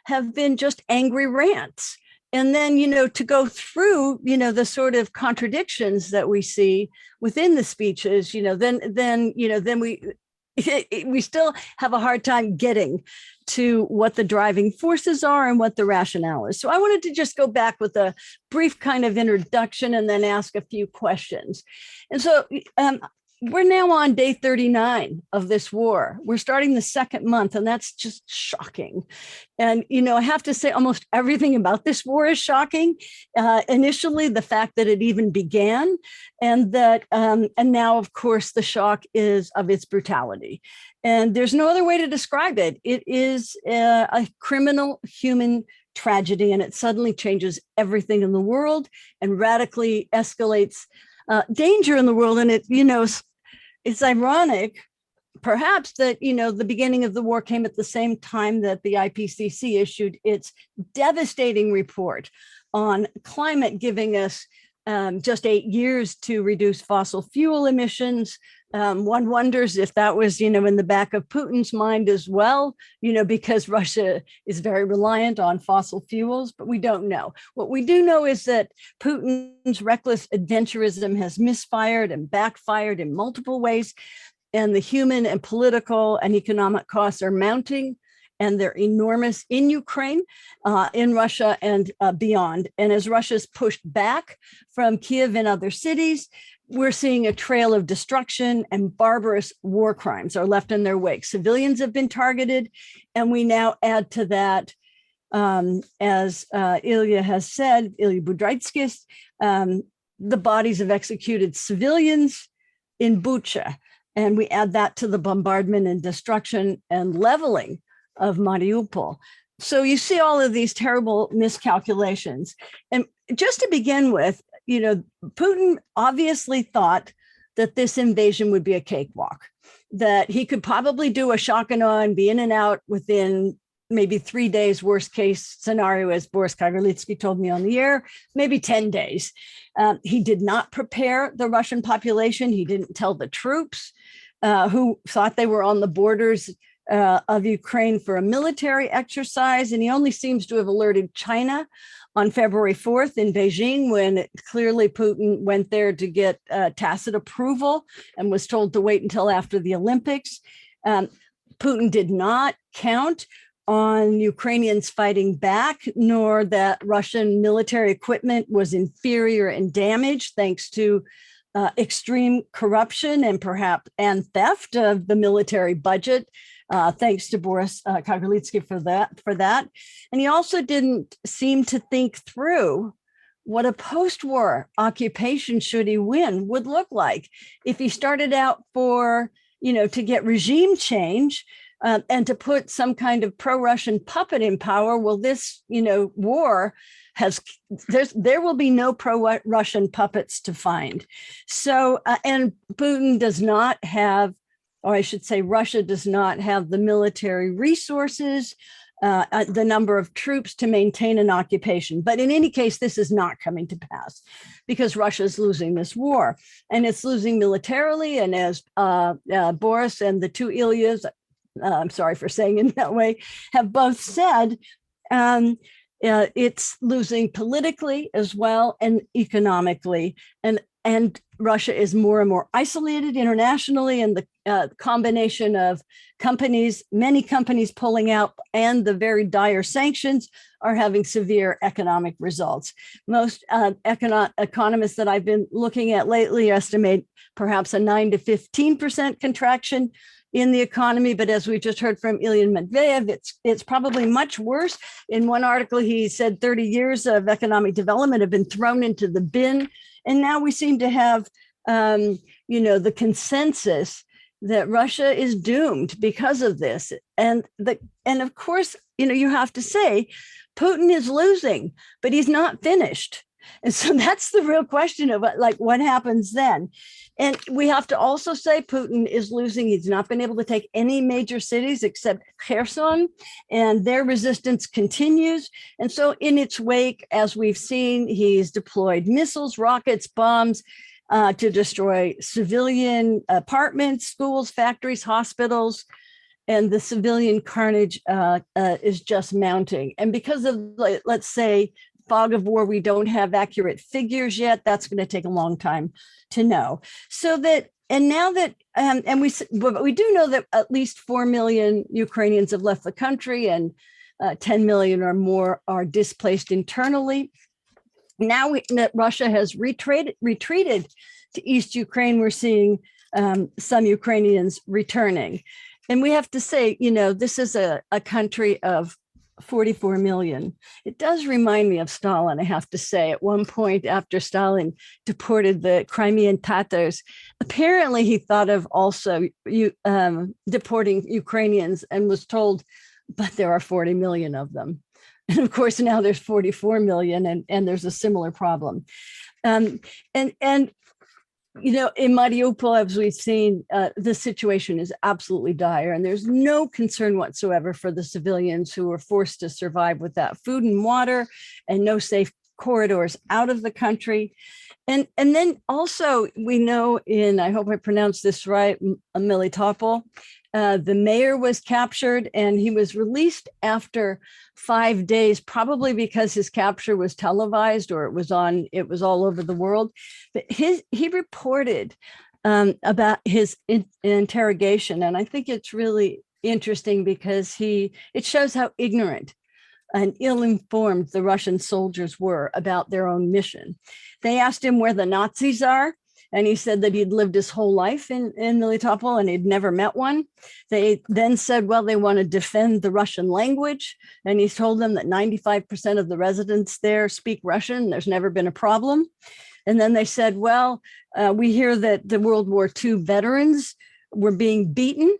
have been just angry rants. And then, to go through, the sort of contradictions that we see within the speeches, then we still have a hard time getting to what the driving forces are and what the rationale is. So I wanted to just go back with a brief kind of introduction and then ask a few questions. And so we're now on day 39 of this war. We're starting the second month, and that's just shocking. And, I have to say almost everything about this war is shocking. Initially, the fact that it even began, and that, and now, of course, the shock is of its brutality. And there's no other way to describe it. It is a criminal human tragedy, and it suddenly changes everything in the world and radically escalates danger in the world. And it, it's ironic, perhaps, that, the beginning of the war came at the same time that the IPCC issued its devastating report on climate, giving us just 8 years to reduce fossil fuel emissions. One wonders if that was, in the back of Putin's mind as well, because Russia is very reliant on fossil fuels, but we don't know. What we do know is that Putin's reckless adventurism has misfired and backfired in multiple ways, and the human and political and economic costs are mounting, and they're enormous in Ukraine, in Russia, and beyond. And as Russia's pushed back from Kiev and other cities, we're seeing a trail of destruction, and barbarous war crimes are left in their wake. Civilians have been targeted, and we now add to that, as Ilya has said, Ilya Budraitskis, the bodies of executed civilians in Bucha. And we add that to the bombardment and destruction and leveling of Mariupol. So you see all of these terrible miscalculations. And just to begin with, Putin obviously thought that this invasion would be a cakewalk, that he could probably do a shock and awe and be in and out within maybe 3 days, worst case scenario, as Boris Kagarlitsky told me on the air, maybe 10 days. He did not prepare the Russian population. He didn't tell the troops who thought they were on the borders of Ukraine for a military exercise. And he only seems to have alerted China on February 4th in Beijing, when clearly Putin went there to get tacit approval and was told to wait until after the Olympics. Putin did not count on Ukrainians fighting back, nor that Russian military equipment was inferior and damaged thanks to extreme corruption and theft of the military budget. Thanks to Boris Kagarlitsky for that. And he also didn't seem to think through what a post-war occupation, should he win, would look like. If he started out to get regime change and to put some kind of pro-Russian puppet in power, well, this, war there will be no pro-Russian puppets to find. So, and Putin does not have, or I should say Russia does not have the military resources, the number of troops to maintain an occupation. But in any case, this is not coming to pass because Russia is losing this war, and it's losing militarily. And as Boris and the two Ilyas, I'm sorry for saying it that way, have both said, it's losing politically as well and economically. And and Russia is more and more isolated internationally, and the combination of companies, many companies pulling out, and the very dire sanctions are having severe economic results. Most economists that I've been looking at lately estimate perhaps a 9 to 15% contraction in the economy. But as we just heard from Ilya Matveev, it's probably much worse. In one article, he said 30 years of economic development have been thrown into the bin. And now we seem to have, the consensus that Russia is doomed because of this. And of course, you have to say, Putin is losing, but he's not finished. And so that's the real question of what happens then. And we have to also say Putin is losing. He's not been able to take any major cities except Kherson, and their resistance continues. And so in its wake, as we've seen, he's deployed missiles, rockets, bombs to destroy civilian apartments, schools, factories, hospitals, and the civilian carnage is just mounting. And because of, let's say, fog of war, we don't have accurate figures yet. That's going to take a long time to know. So that, and now that, but we do know that at least 4 million Ukrainians have left the country, and 10 million or more are displaced internally. Now that Russia has retreated to East Ukraine, we're seeing some Ukrainians returning. And we have to say, this is a country of 44 million. It does remind me of Stalin, I have to say. At one point, after Stalin deported the Crimean Tatars, apparently he thought of also deporting Ukrainians and was told, but there are 40 million of them. And of course, now there's 44 million, and there's a similar problem. In Mariupol, as we've seen, the situation is absolutely dire, and there's no concern whatsoever for the civilians who are forced to survive without food and water and no safe corridors out of the country. And then also we know I hope I pronounced this right, Melitopol, the mayor was captured, and he was released after 5 days, probably because his capture was televised, or it was all over the world. But he reported about his interrogation, and I think it's really interesting because it shows how ignorant and ill-informed the Russian soldiers were about their own mission. They asked him where the Nazis are, and he said that he'd lived his whole life in Melitopol and he'd never met one. They then said, well, they want to defend the Russian language. And he told them that 95% of the residents there speak Russian. There's never been a problem. And then they said, well, we hear that the World War II veterans were being beaten.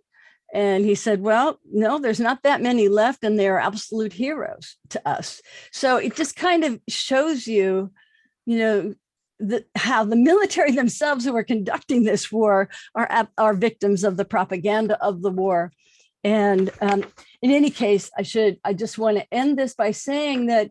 And he said, well, no, there's not that many left, and they are absolute heroes to us. So it just kind of shows you, how the military themselves who are conducting this war are victims of the propaganda of the war. And in any case, I just want to end this by saying that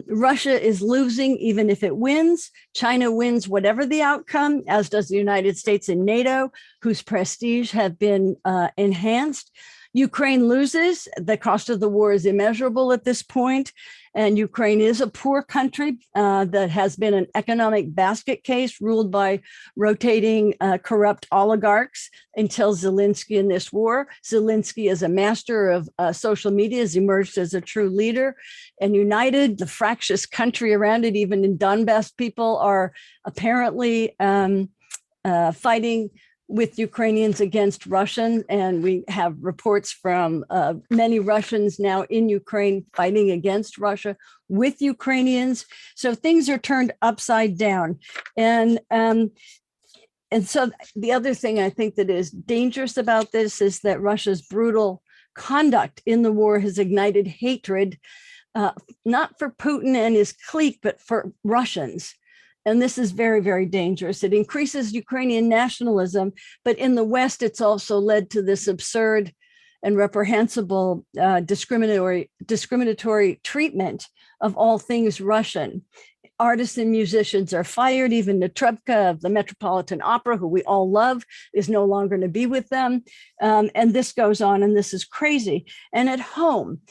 Russia is losing even if it wins. China wins whatever the outcome, as does the United States and NATO, whose prestige have been enhanced. Ukraine loses. The cost of the war is immeasurable at this point. And Ukraine is a poor country that has been an economic basket case ruled by rotating corrupt oligarchs until Zelensky in this war. Zelensky is a master of social media, has emerged as a true leader and united the fractious country around it. Even in Donbass, people are apparently fighting with Ukrainians against Russians. And we have reports from many Russians now in Ukraine fighting against Russia with Ukrainians. So things are turned upside down. And so the other thing I think that is dangerous about this is that Russia's brutal conduct in the war has ignited hatred, not for Putin and his clique, but for Russians. And this is very, very dangerous. It increases Ukrainian nationalism, but in the West, it's also led to this absurd and reprehensible discriminatory treatment of all things Russian. Artists and musicians are fired. Even Netrubka of the Metropolitan Opera, who we all love, is no longer to be with them. And this goes on, and this is crazy. And at home,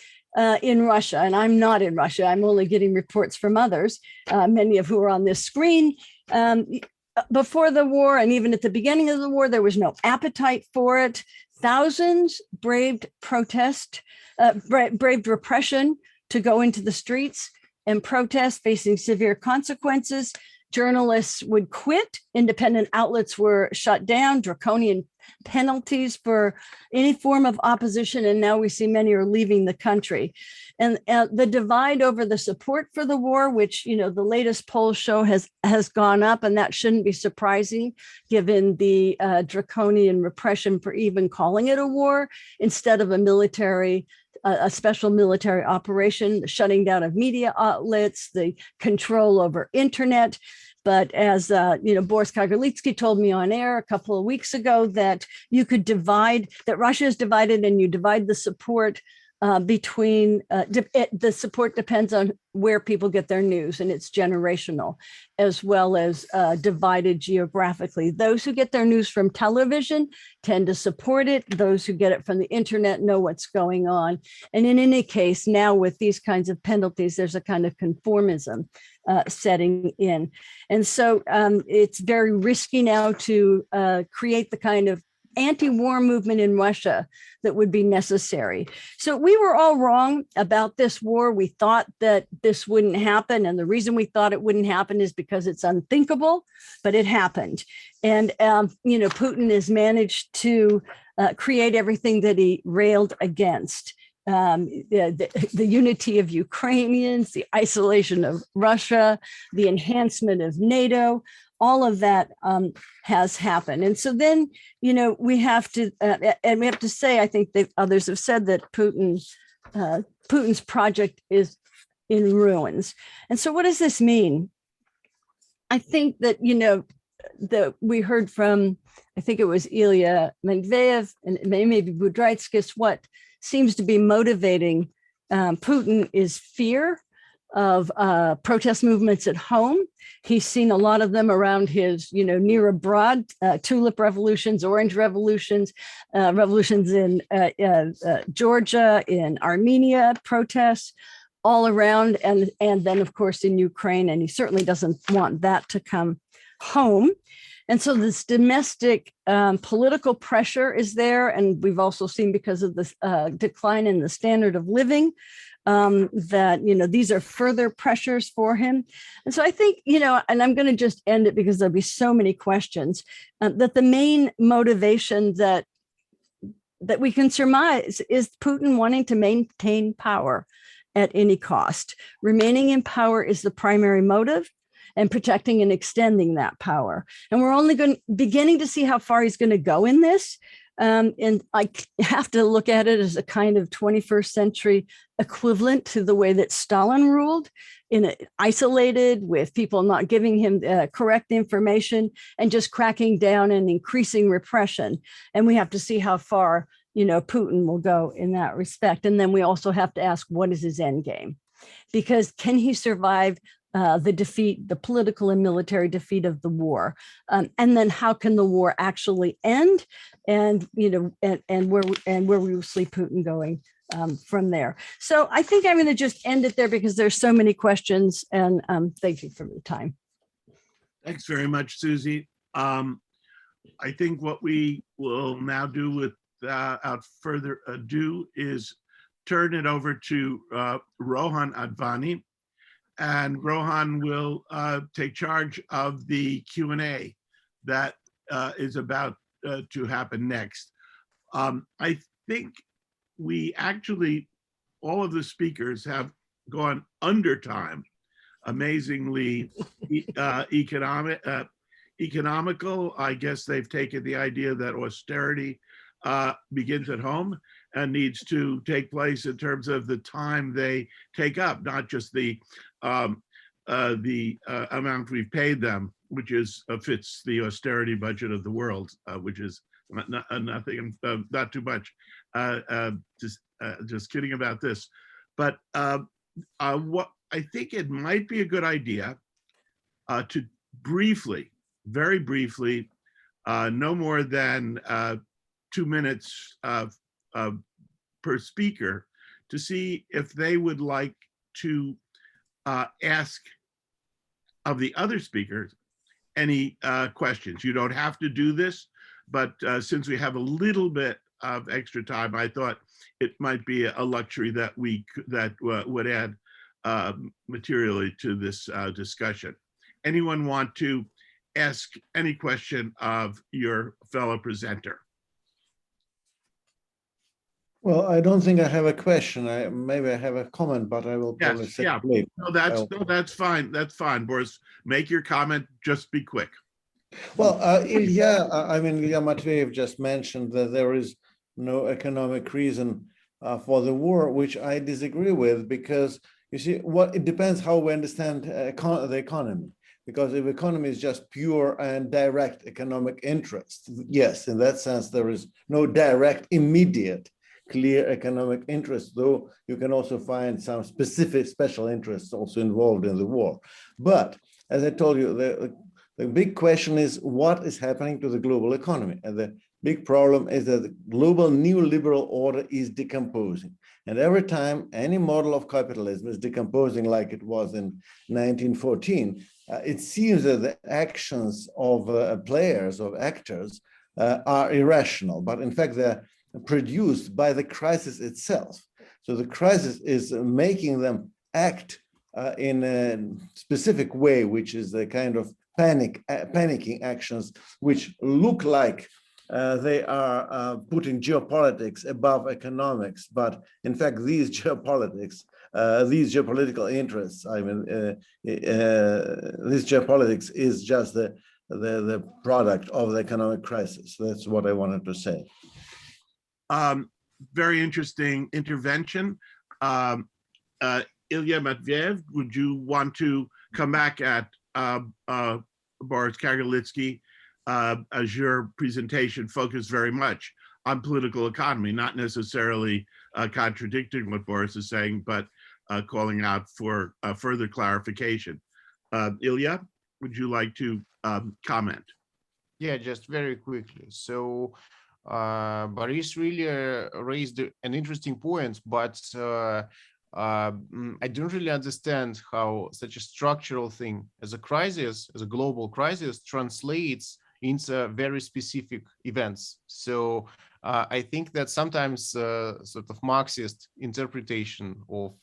in Russia, and I'm not in Russia, I'm only getting reports from others, many of who are on this screen. before the war and even at the beginning of the war, there was no appetite for it. Thousands braved protest, braved repression to go into the streets and protest, facing severe consequences. Journalists would quit. Independent outlets were shut down, draconian penalties for any form of opposition. And now we see many are leaving the country. And the divide over the support for the war, which, the latest polls show has gone up, and that shouldn't be surprising given the draconian repression for even calling it a war instead of a special military operation, the shutting down of media outlets, the control over internet. But as Boris Kagarlitsky told me on air a couple of weeks ago, that that Russia is divided, and you divide the support between the support depends on where people get their news, and it's generational, as well as divided geographically. Those who get their news from television tend to support it. Those who get it from the internet know what's going on. And in any case, now with these kinds of penalties, there's a kind of conformism setting in. And so it's very risky now to create the kind of anti-war movement in Russia that would be necessary. So we were all wrong about this war. We thought that this wouldn't happen. And the reason we thought it wouldn't happen is because it's unthinkable, but it happened. And, Putin has managed to create everything that he railed against. The unity of Ukrainians, the isolation of Russia, the enhancement of NATO, all of that has happened. And so then, we have to say, I think that others have said that Putin's project is in ruins. And so what does this mean? I think that, that we heard from, I think it was Ilya Matveev and maybe Budraitskis, what seems to be motivating Putin is fear of protest movements at home. He's seen a lot of them around his, near abroad, tulip revolutions, orange revolutions, revolutions in Georgia, in Armenia, protests all around, and then of course in Ukraine, and he certainly doesn't want that to come home. And so this domestic political pressure is there, and we've also seen because of the decline in the standard of living, that, these are further pressures for him. And so I think, and I'm going to just end it because there'll be so many questions, that the main motivation that we can surmise is Putin wanting to maintain power at any cost. Remaining in power is the primary motive, and protecting and extending that power. And we're only beginning to see how far he's going to go in this. And I have to look at it as a kind of 21st century equivalent to the way that Stalin ruled, isolated, with people not giving him correct information and just cracking down and increasing repression. And we have to see how far, Putin will go in that respect. And then we also have to ask, what is his end game? Because can he survive the defeat, the political and military defeat of the war, and then how can the war actually end, and and where we will see Putin going from there. So I think I'm going to just end it there because there's so many questions, and thank you for the time. Thanks very much, Suzy. I think what we will now do without further ado is turn it over to Rohan Advani. And Rohan will take charge of the Q&A that is about to happen next. I think we actually, all of the speakers have gone under time, amazingly economical. I guess they've taken the idea that austerity begins at home and needs to take place in terms of the time they take up, not just the amount we've paid them, which is fits the austerity budget of the world, which is nothing, not too much. Just kidding about this. But what I think it might be a good idea to briefly, very briefly, no more than 2 minutes per speaker, to see if they would like to ask of the other speakers any questions. You don't have to do this, but since we have a little bit of extra time, I thought it might be a luxury that would add materially to this discussion. Anyone want to ask any question of your fellow presenter? Well, I don't think I have a question. Maybe I have a comment, but I will probably say it later. No, that's fine. That's fine, Boris. Make your comment. Just be quick. Well, Ilya Matveev just mentioned that there is no economic reason for the war, which I disagree with, because you see, it depends how we understand the economy. Because if economy is just pure and direct economic interest, yes, in that sense, there is no direct, immediate, clear economic interest, though you can also find some specific special interests also involved in the war. But as I told you, the big question is what is happening to the global economy. And the big problem is that the global neoliberal order is decomposing. And every time any model of capitalism is decomposing like it was in 1914, it seems that the actions of players, of actors, are irrational. But in fact, they're produced by the crisis itself. So the crisis is making them act in a specific way, which is the kind of panicking actions, which look like they are putting geopolitics above economics. But in fact, these geopolitical interests, this geopolitics is just the product of the economic crisis. That's what I wanted to say. Very interesting intervention. Ilya Matveev, would you want to come back at Boris Kagarlitsky, as your presentation focused very much on political economy, not necessarily contradicting what Boris is saying, but calling out for further clarification. Ilya, would you like to comment? Yeah, just very quickly. So Boris really raised an interesting point, but I don't really understand how such a structural thing as a crisis, as a global crisis, translates into very specific events. So I think that sometimes sort of Marxist interpretation of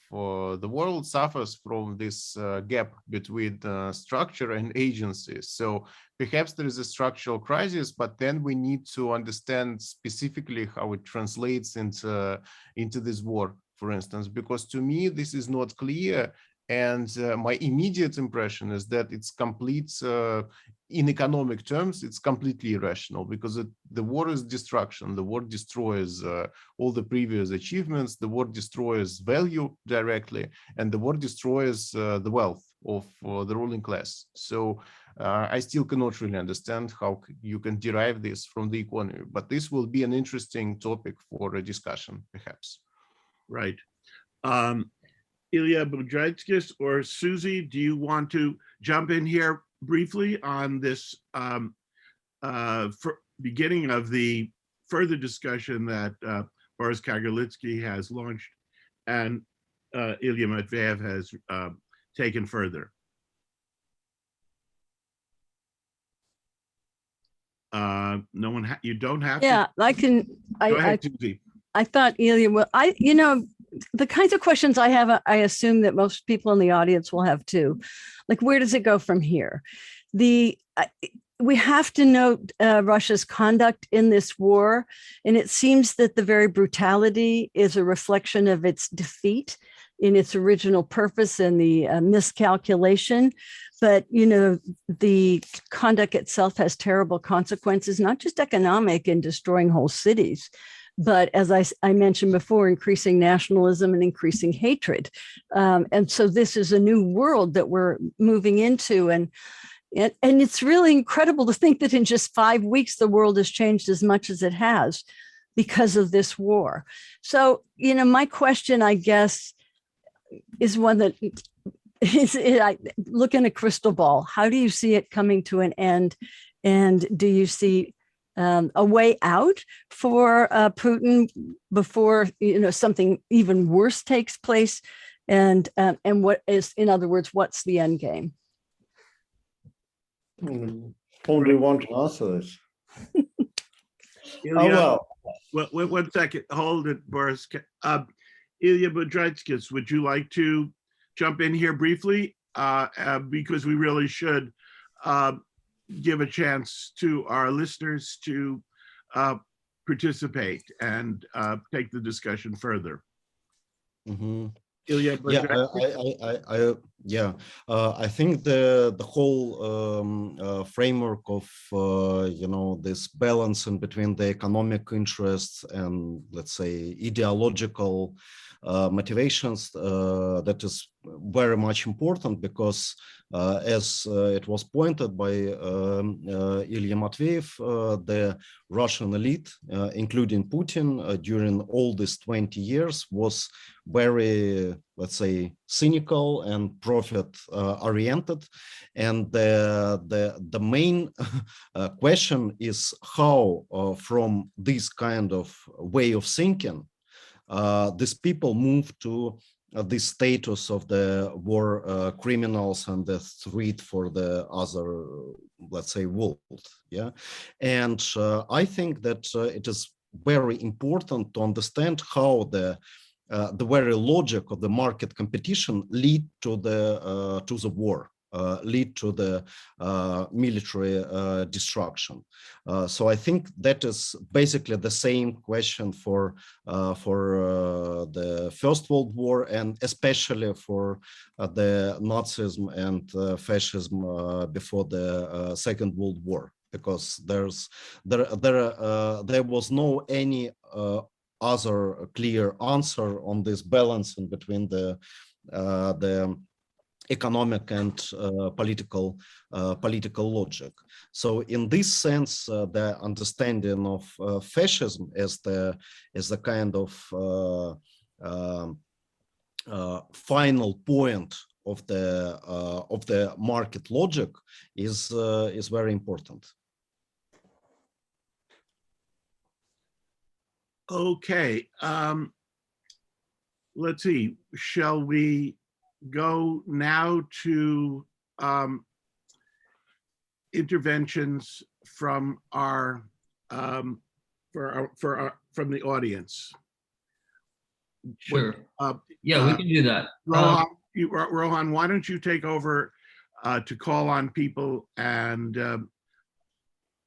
the world suffers from this gap between structure and agency. So perhaps there is a structural crisis, but then we need to understand specifically how it translates into this war, for instance, because to me, this is not clear. And my immediate impression is that it's complete, in economic terms, it's completely irrational, because the war is destruction. The war destroys all the previous achievements. The war destroys value directly, and the war destroys the wealth of the ruling class. So I still cannot really understand how you can derive this from the economy, but this will be an interesting topic for a discussion, perhaps. Right. Ilya Budraitskis or Suzy, do you want to jump in here briefly on this beginning of the further discussion that Boris Kagarlitsky has launched and Ilya Matveev has taken further? No one, you don't have to? Yeah, I can. Go ahead, Suzy. I thought Ilya, well, the kinds of questions I have, I assume that most people in the audience will have too. Like, where does it go from here? We have to note Russia's conduct in this war, and it seems that the very brutality is a reflection of its defeat in its original purpose and the miscalculation. But, the conduct itself has terrible consequences, not just economic in destroying whole cities, but as I mentioned before, increasing nationalism and increasing hatred. And so this is a new world that we're moving into. And it's really incredible to think that in just 5 weeks, the world has changed as much as it has because of this war. So, my question, I guess, is one that I look in a crystal ball. How do you see it coming to an end? And do you see a way out for Putin before something even worse takes place? And what is, in other words, what's the end game? Only want to answer this. Ilya, Well, one second, hold it, Boris. Ilya Budraitskis, would you like to jump in here briefly? Because we really should give a chance to our listeners to participate and take the discussion further. Mhm. Ilya Yeah, Budraitskis? I think the whole framework of this balance in between the economic interests and, let's say, ideological motivations, that is very much important, because as it was pointed by Ilya Matveev, the Russian elite, including Putin, during all these 20 years was very, let's say, cynical and profit oriented. And the main question is how from this kind of way of thinking, these people move to the status of the war criminals and the threat for the other, let's say, world. Yeah, and I think that it is very important to understand how the very logic of the market competition lead to the war, lead to the military destruction. So I think that is basically the same question for the First World War, and especially for the Nazism and fascism before the Second World War, because there was no any other clear answer on this balance in between the economic and political logic. So in this sense, the understanding of fascism as the kind of final point of the market logic is very important. Okay, let's see, shall we go now to interventions from from the audience? Sure. Yeah, we can do that. Rohan, why don't you take over to call on people and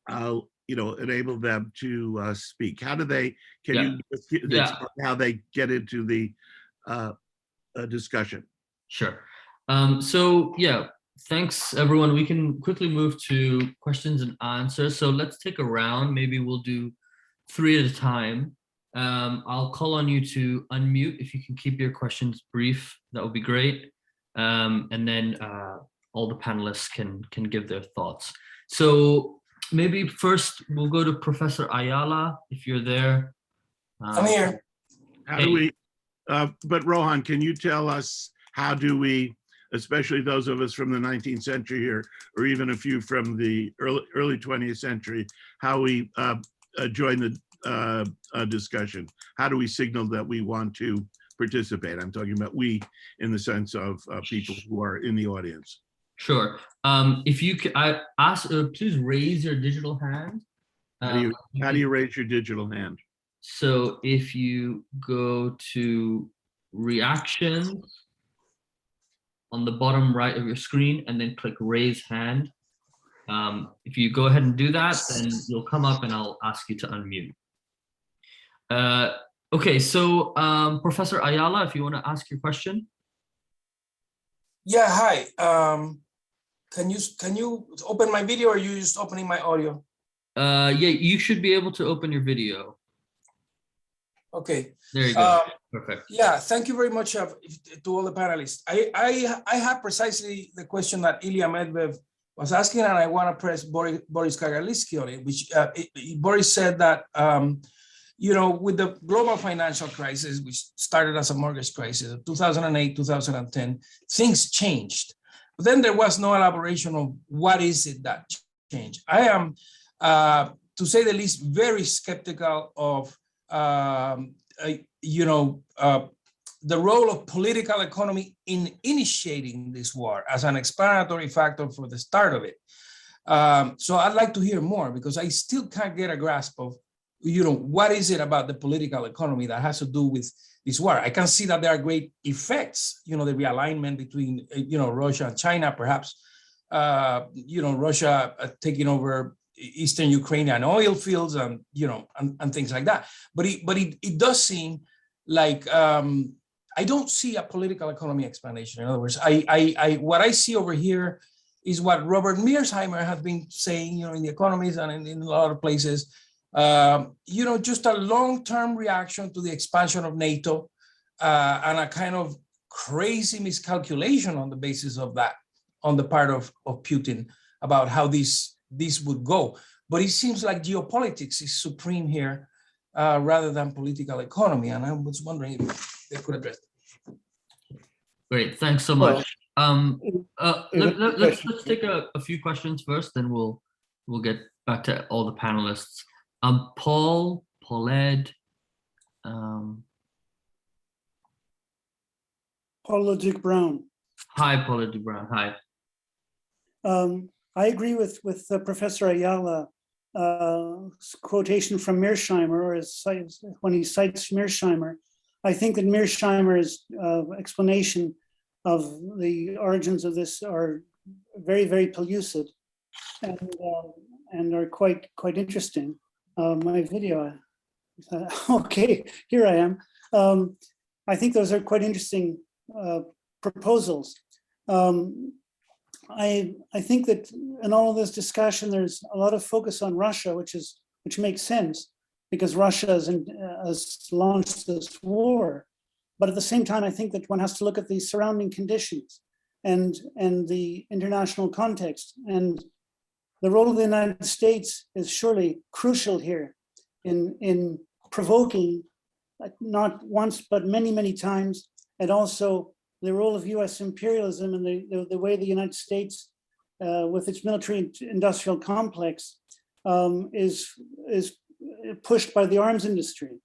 I'll enable them to speak. How do they? You explain how they get into the discussion? Sure. So yeah, thanks everyone. We can quickly move to questions and answers. So let's take a round. Maybe we'll do 3 at a time. I'll call on you to unmute. If you can keep your questions brief, that would be great. And then all the panelists can give their thoughts. So maybe first we'll go to Professor Ayala, if you're there. I'm here. How do we, but Rohan, can you tell us how do we, especially those of us from the 19th century here, or even a few from the early 20th century, how we join the discussion? How do we signal that we want to participate? I'm talking about we in the sense of people who are in the audience. Sure. If you could, I ask, please raise your digital hand. How do you raise your digital hand? So if you go to reactions on the bottom right of your screen and then click raise hand. If you go ahead and do that, then you'll come up and I'll ask you to unmute. Okay, so Professor Ayala, if you want to ask your question. Yeah, hi. Can you open my video, or are you just opening my audio? Yeah, you should be able to open your video. Okay. There you go. Perfect. Yeah, thank you very much to all the panelists. I have precisely the question that Ilya Matveev was asking, and I want to press Boris Kagarlitsky on it, which Boris said that, with the global financial crisis, which started as a mortgage crisis, 2008, 2010, things changed. But then there was no elaboration of what is it that changed. I am, to say the least, very skeptical of the role of political economy in initiating this war as an explanatory factor for the start of it. So I'd like to hear more, because I still can't get a grasp of, what is it about the political economy that has to do with this war? I can see that there are great effects, the realignment between, Russia and China, perhaps, Russia taking over Eastern Ukrainian oil fields and, and things like that. But it does seem like, I don't see a political economy explanation. In other words, what I see over here is what Robert Mearsheimer has been saying, in the economies and in a lot of places, just a long-term reaction to the expansion of NATO and a kind of crazy miscalculation on the basis of that, on the part of Putin, about how this would go. But it seems like geopolitics is supreme here rather than political economy. And I was wondering if they could address that. Great, thanks so much. Let's take a few questions first, then we'll get back to all the panelists. Paul, Paulette, Paula Duke Brown. Hi, Paula Duke Brown. Hi. I agree with Professor Ayala quotation from Mearsheimer, or when he cites Mearsheimer. I think that Mearsheimer's explanation of the origins of this are very, very pellucid and are quite interesting. My video, okay, here I am. I think those are quite interesting proposals. I think that in all of this discussion, there's a lot of focus on Russia, which makes sense because Russia has launched this war. But at the same time, I think that one has to look at the surrounding conditions and the international context. And the role of the United States is surely crucial here in provoking, not once, but many, many times, and also the role of US imperialism and the way the United States, with its military industrial complex, is pushed by the arms industry.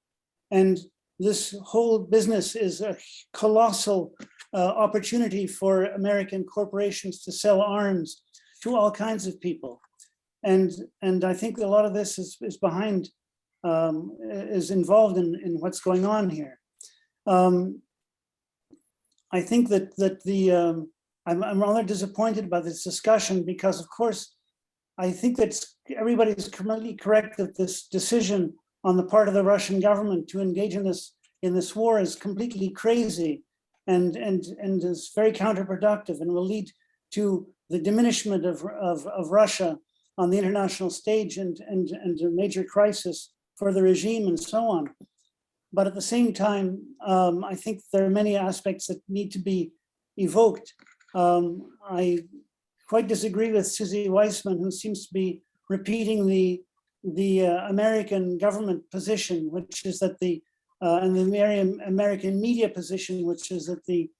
And this whole business is a colossal opportunity for American corporations to sell arms to all kinds of people. And I think a lot of this is behind, is involved in what's going on here. I think that I'm rather disappointed by this discussion because, of course, I think that everybody's completely correct that this decision on the part of the Russian government to engage in this war is completely crazy and is very counterproductive and will lead to the diminishment of Russia on the international stage and a major crisis for the regime and so on. But at the same time, I think there are many aspects that need to be evoked. I quite disagree with Suzy Weissman, who seems to be repeating the American government position, which is that and the American media position, which is that the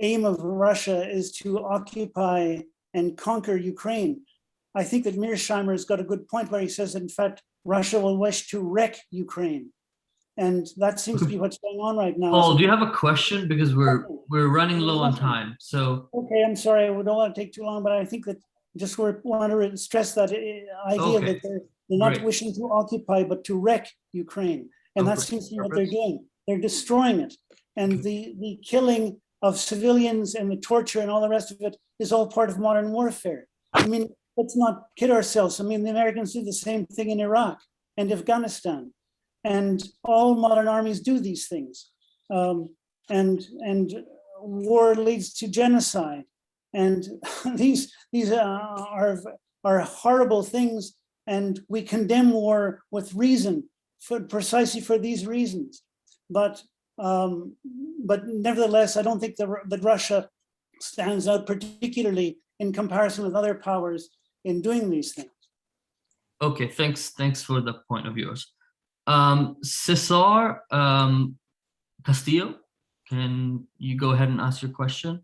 aim of Russia is to occupy and conquer Ukraine. I think that Mearsheimer has got a good point where he says that, in fact, Russia will wish to wreck Ukraine. And that seems to be what's going on right now. Paul, do you have a question? Because we're running low on time. So okay, I'm sorry, I don't want to take too long, but I think that just want to stress that idea that they're not wishing to occupy, but to wreck Ukraine. And that seems to be what they're doing. They're destroying it. And the killing of civilians and the torture and all the rest of it is all part of modern warfare. I mean, let's not kid ourselves. I mean, the Americans did the same thing in Iraq and Afghanistan. And all modern armies do these things. And war leads to genocide. And these are horrible things. And we condemn war with reason, precisely for these reasons. But nevertheless, I don't think that Russia stands out particularly in comparison with other powers in doing these things. okay, thanks for the point of yours. Cesar Castillo, can you go ahead and ask your question?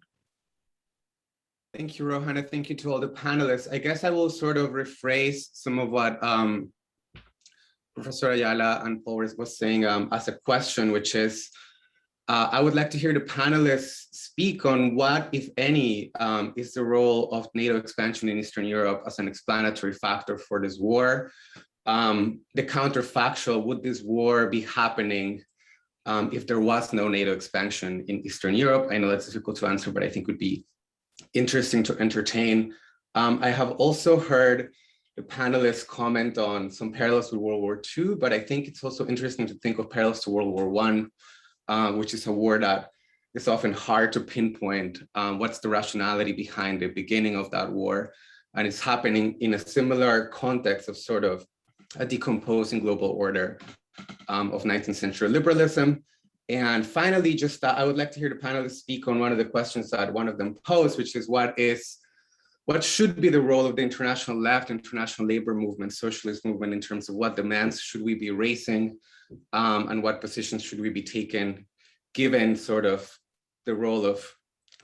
Thank you, Rohan, and thank you to all the panelists. I guess I will sort of rephrase some of what Professor Ayala and Boris was saying as a question, which is, I would like to hear the panelists speak on what, if any, is the role of NATO expansion in Eastern Europe as an explanatory factor for this war. The counterfactual, would this war be happening if there was no NATO expansion in Eastern Europe? I know that's difficult to answer, but I think would be interesting to entertain. I have also heard the panelists comment on some parallels with World War II, but I think it's also interesting to think of parallels to World War I, which is a war that is often hard to pinpoint what's the rationality behind the beginning of that war. And it's happening in a similar context of sort of a decomposing global order of 19th century liberalism. And finally, just I would like to hear the panelists speak on one of the questions that one of them posed, which is what should be the role of the international left, international labor movement, socialist movement, in terms of what demands should we be raising and what positions should we be taking, given sort of the role of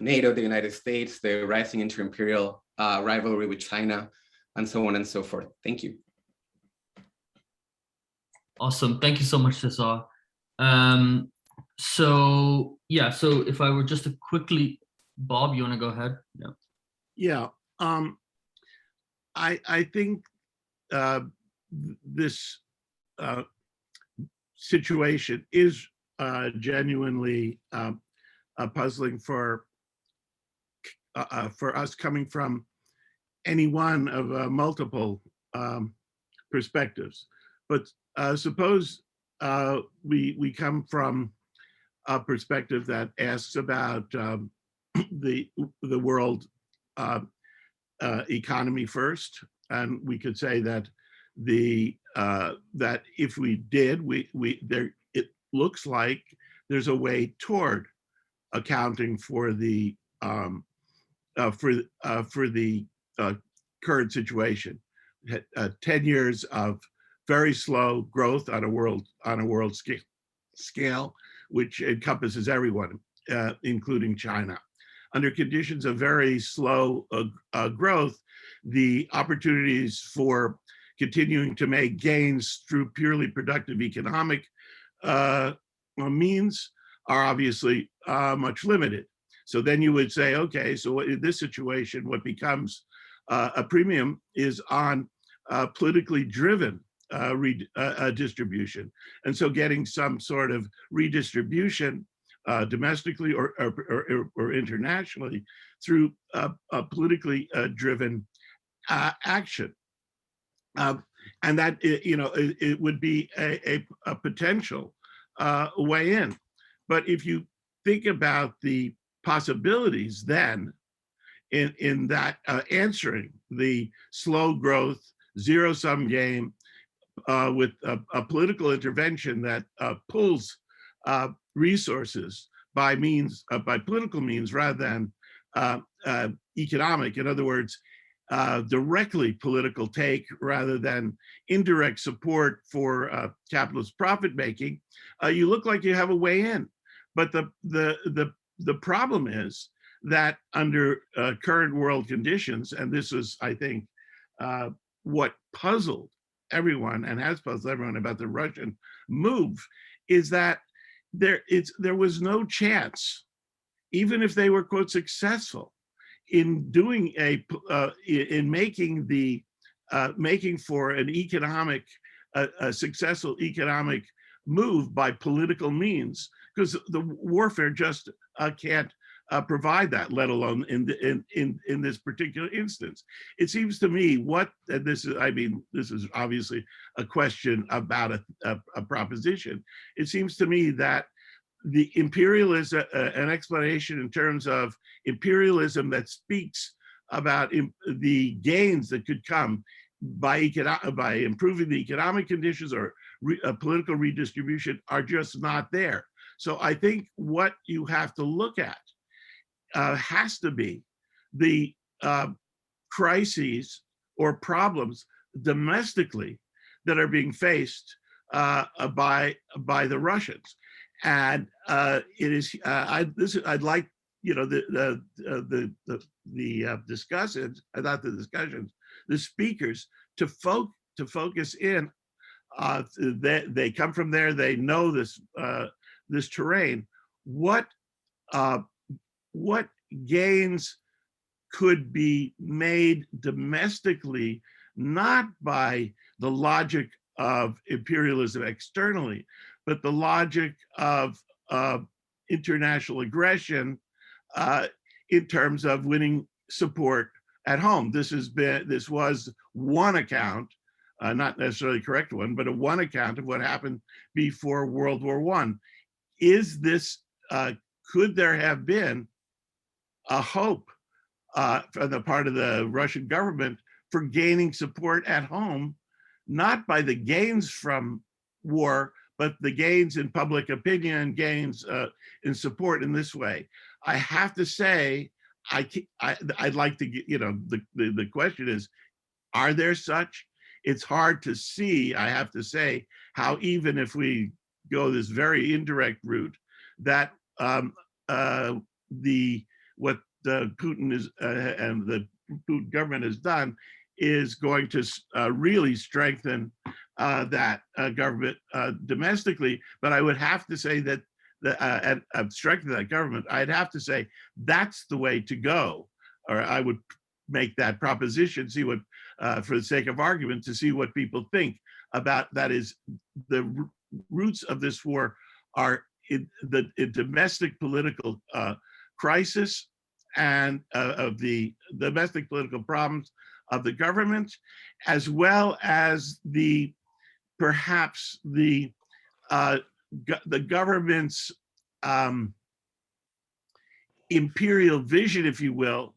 NATO, the United States, the rising inter-imperial rivalry with China, and so on and so forth. Thank you. Awesome. Thank you so much, Cesar. So if I were just to quickly, Bob, you want to go ahead? Yeah. I think this situation is genuinely puzzling for us, coming from any one of multiple perspectives. But suppose we come from a perspective that asks about the world economy first, and we could say that that if we did, it looks like there's a way toward accounting for the current situation. 10 years of very slow growth on a world scale, which encompasses everyone, including China. Under conditions of very slow growth, the opportunities for continuing to make gains through purely productive economic means are obviously much limited. So then you would say, okay, so in this situation, what becomes a premium is on politically driven distribution. And so getting some sort of redistribution domestically or internationally through a politically driven action. And that, it would be a potential way in. But if you think about the possibilities then in that answering the slow growth, zero-sum game with a political intervention that pulls resources by political means rather than economic. In other words, directly political take rather than indirect support for capitalist profit making, you look like you have a way in. But the problem is that under current world conditions, and this is, I think, what puzzled everyone and has puzzled everyone about the Russian move, is that there was no chance, even if they were, quote, successful in doing in making for an a successful economic move by political means, because the warfare just can't provide that, let alone in this particular instance. It seems to me this is obviously a question about a proposition. It seems to me that the imperialism, an explanation in terms of imperialism that speaks about the gains that could come by improving the economic conditions or political redistribution, are just not there. So I think what you have to look at has to be the crises or problems domestically that are being faced by the Russians. And it is I'd like the discussants, not the discussions, the speakers to focus in. They come from there. They know this terrain. What what gains could be made domestically, not by the logic of imperialism externally, but the logic of international aggression in terms of winning support at home. This was one account, not necessarily the correct one, but one account of what happened before World War I. Is this, could there have been a hope on the part of the Russian government for gaining support at home, not by the gains from war, but the gains in public opinion, gains in support in this way? I have to say, I'd like to get, the question is, are there such? It's hard to see, I have to say, how even if we go this very indirect route, that what Putin is and the Putin government has done is going to really strengthen that government domestically. But I would have to say that strengthen that government, I'd have to say that's the way to go. Or I would make that proposition, see what, for the sake of argument, to see what people think about that. Is the roots of this war are in the domestic political crisis and of the domestic political problems of the government, as well as the perhaps the government's imperial vision, if you will,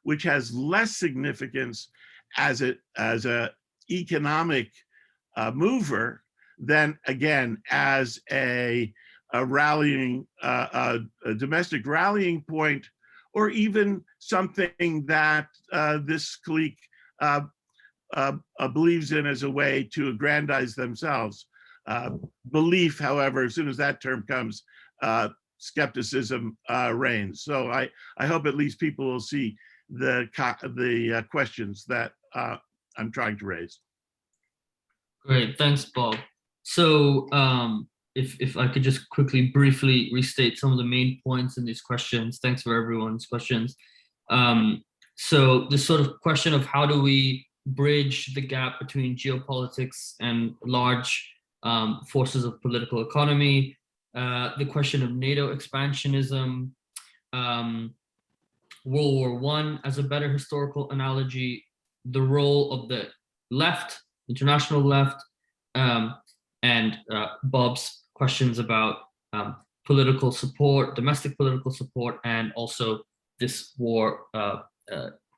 which has less significance as a economic mover than, again, as a rallying, a domestic rallying point, or even something that this clique believes in as a way to aggrandize themselves. Belief, however, as soon as that term comes, skepticism reigns. So I hope at least people will see the questions that I'm trying to raise. Great, thanks, Bob. So if I could just quickly, briefly restate some of the main points in these questions. Thanks for everyone's questions. So this sort of question of how do we bridge the gap between geopolitics and large forces of political economy, the question of NATO expansionism, World War I as a better historical analogy, the role of the left, international left, and Bob's questions about political support, domestic political support, and also this war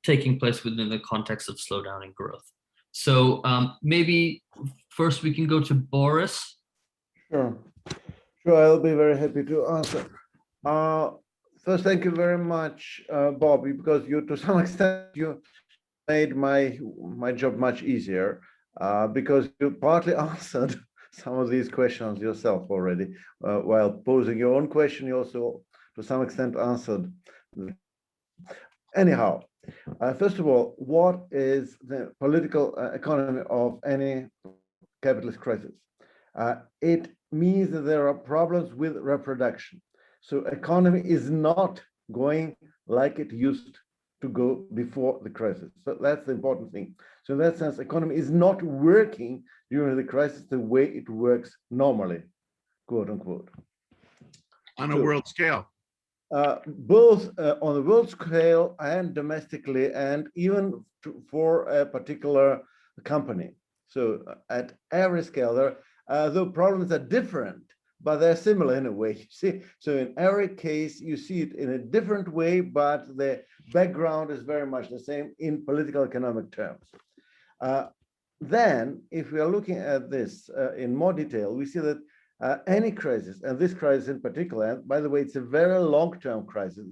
taking place within the context of slowdown and growth. So maybe first we can go to Boris. Sure, I'll be very happy to answer. First, thank you very much, Bobby, because you, to some extent, you made my job much easier because you partly answered some of these questions yourself already. While posing your own question, you also, to some extent, answered. Anyhow, first of all, what is the political economy of any capitalist crisis? It means that there are problems with reproduction. So economy is not going like it used to go before the crisis. So that's the important thing. So in that sense, economy is not working during the crisis the way it works normally, quote unquote. On a world scale. Both on the world scale and domestically, and even for a particular company. So at every scale, the problems are different, but they're similar in a way. You see, so in every case, you see it in a different way, but the background is very much the same in political economic terms. Then, if we are looking at this in more detail, we see that any crisis, and this crisis in particular, and by the way, it's a very long-term crisis.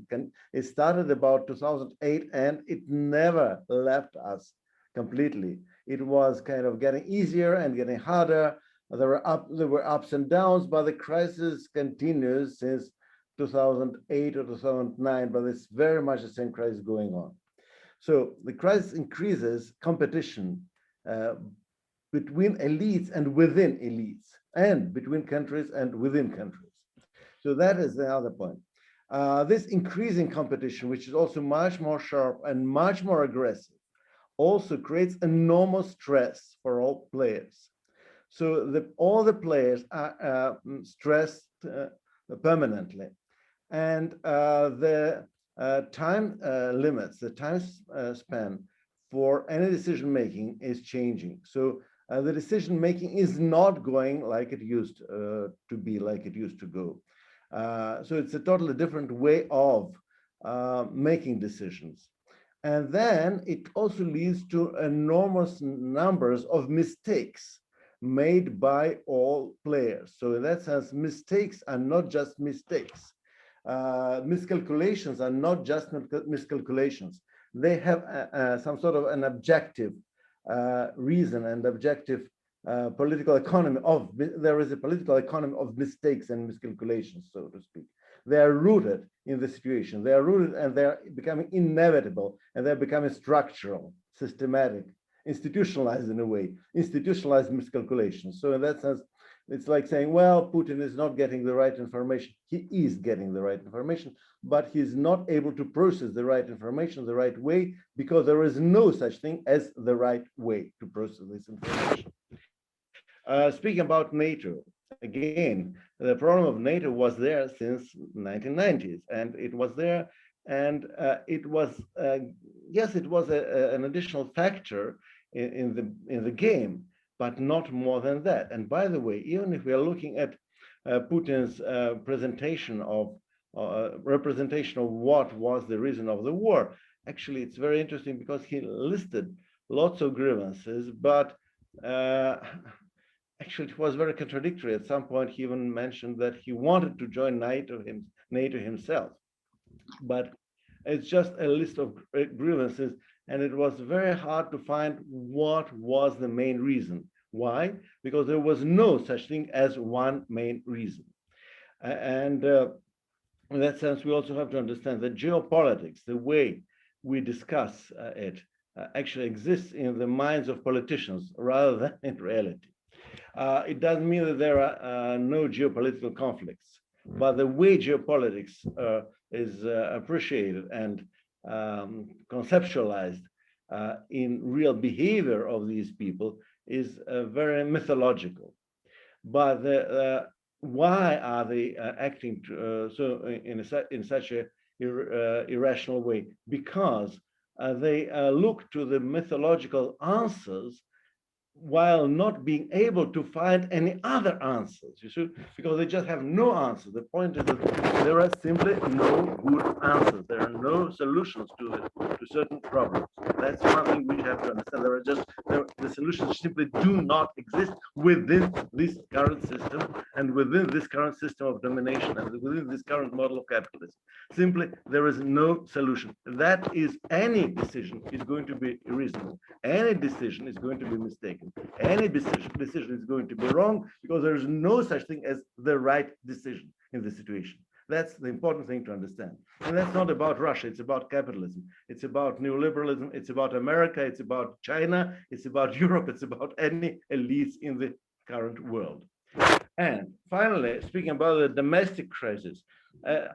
It started about 2008, and it never left us completely. It was kind of getting easier and getting harder. There were ups and downs, but the crisis continues since 2008 or 2009, but it's very much the same crisis going on. So the crisis increases competition between elites and within elites, and between countries and within countries. So that is the other point. This increasing competition, which is also much more sharp and much more aggressive, also creates enormous stress for all players. So all the players are stressed permanently. And the time limits, the time span for any decision making is changing. So the decision making is not going like it used to be, like it used to go. So it's a totally different way of making decisions. And then it also leads to enormous numbers of mistakes made by all players. So in that sense, mistakes are not just mistakes. Miscalculations are not just miscalculations. They have some sort of an objective reason and objective political economy of, there is a political economy of mistakes and miscalculations, so to speak. They are rooted in the situation. They are rooted and they're becoming inevitable, and they're becoming structural, systematic, institutionalized in a way, institutionalized miscalculations. So in that sense, it's like saying, well, Putin is not getting the right information. He is getting the right information, but he's not able to process the right information the right way, because there is no such thing as the right way to process this information. Speaking about NATO, again, the problem of NATO was there since 1990s, and it was there, and it was, yes, it was an additional factor in the game, but not more than that. And by the way, even if we are looking at Putin's presentation of representation of what was the reason of the war, actually, it's very interesting because he listed lots of grievances, but actually, it was very contradictory. At some point, he even mentioned that he wanted to join NATO himself. But it's just a list of grievances, and it was very hard to find what was the main reason. Why? Because there was no such thing as one main reason. And in that sense, we also have to understand that geopolitics, the way we discuss it, actually exists in the minds of politicians rather than in reality. It doesn't mean that there are no geopolitical conflicts, but the way geopolitics is appreciated and conceptualized in real behavior of these people is very mythological. But why are they acting so in such a irrational way? Because they look to the mythological answers while not being able to find any other answers, you see, because they just have no answer. The point is that there are simply no good answers. There are no solutions to certain problems. That's one thing we have to understand. The solutions simply do not exist within this current system and within this current system of domination and within this current model of capitalism. Simply, there is no solution. That is, any decision is going to be reasonable. Any decision is going to be mistaken. Any decision is going to be wrong, because there is no such thing as the right decision in this situation. That's the important thing to understand. And that's not about Russia, it's about capitalism. It's about neoliberalism, it's about America, it's about China, it's about Europe, it's about any elites in the current world. And finally, speaking about the domestic crisis,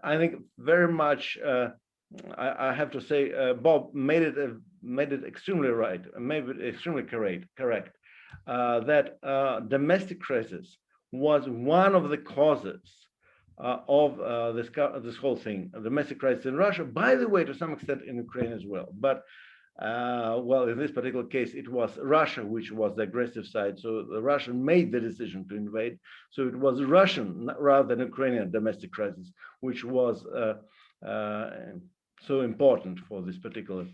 I think very much, I have to say, Bob made it extremely right, made it extremely correct, that domestic crisis was one of the causes of this whole thing, domestic crisis in Russia, by the way, to some extent in Ukraine as well. But well, in this particular case, it was Russia which was the aggressive side. So the Russian made the decision to invade. So it was Russian rather than Ukrainian domestic crisis, which was so important for this particular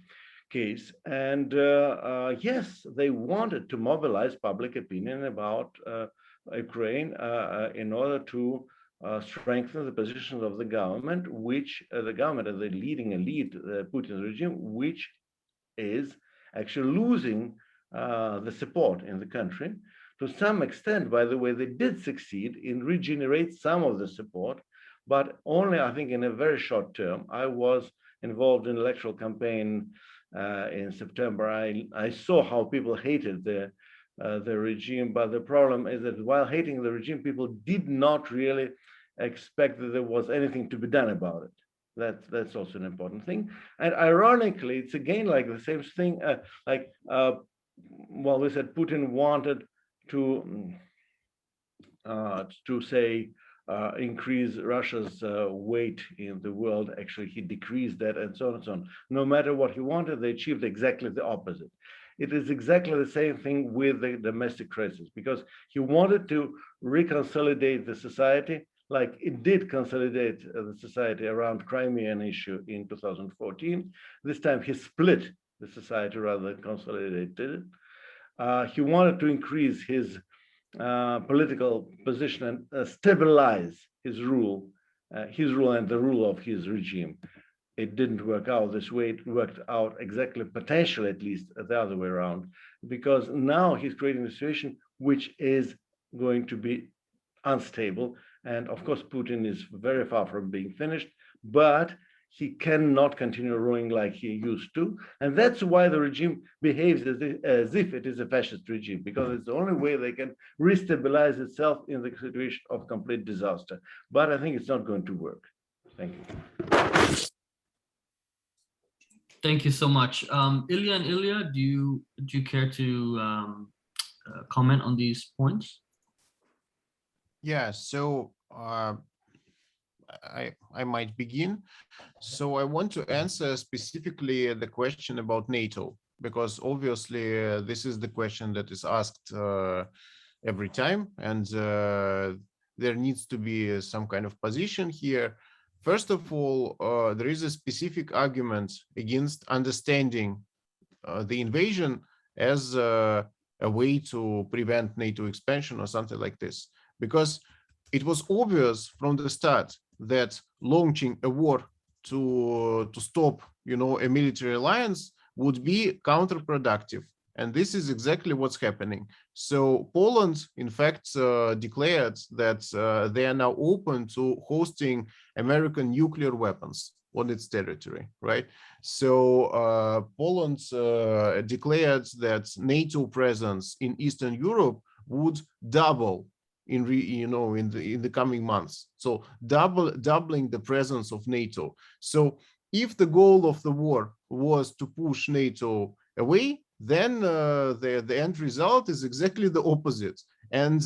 case. And yes, they wanted to mobilize public opinion about Ukraine in order to strengthen the positions of the government, which the government as the leading elite, the Putin regime, which is actually losing the support in the country. To some extent, by the way, they did succeed in regenerate some of the support, but only, I think, in a very short term. I was involved in electoral campaign in September. I saw how people hated the regime, but the problem is that while hating the regime, people did not really expect that there was anything to be done about it. That's also an important thing. And ironically, it's again like the same thing. Well, we said Putin wanted to say increase Russia's weight in the world. Actually, he decreased that, and so on and so on. No matter what he wanted, they achieved exactly the opposite. It is exactly the same thing with the domestic crisis, because he wanted to reconsolidate the society, like it did consolidate the society around Crimean issue in 2014. This time he split the society rather than consolidated it. He wanted to increase his political position and stabilize his rule and the rule of his regime. It didn't work out this way. It worked out exactly, potentially at least, the other way around, because now he's creating a situation which is going to be unstable. And of course, Putin is very far from being finished, but he cannot continue ruling like he used to. And that's why the regime behaves as if it is a fascist regime, because it's the only way they can restabilize itself in the situation of complete disaster. But I think it's not going to work. Thank you. Thank you so much. Ilya and Ilya, do you care to comment on these points? Yeah, so I might begin. So I want to answer specifically the question about NATO, because obviously this is the question that is asked every time, and there needs to be some kind of position here. First of all, there is a specific argument against understanding the invasion as a way to prevent NATO expansion or something like this, because it was obvious from the start that launching a war to stop, a military alliance would be counterproductive. And this is exactly what's happening. So Poland, in fact, declared that they are now open to hosting American nuclear weapons on its territory, right? So Poland declared that NATO presence in Eastern Europe would double in the coming months. So doubling the presence of NATO. So if the goal of the war was to push NATO away, then the end result is exactly the opposite. And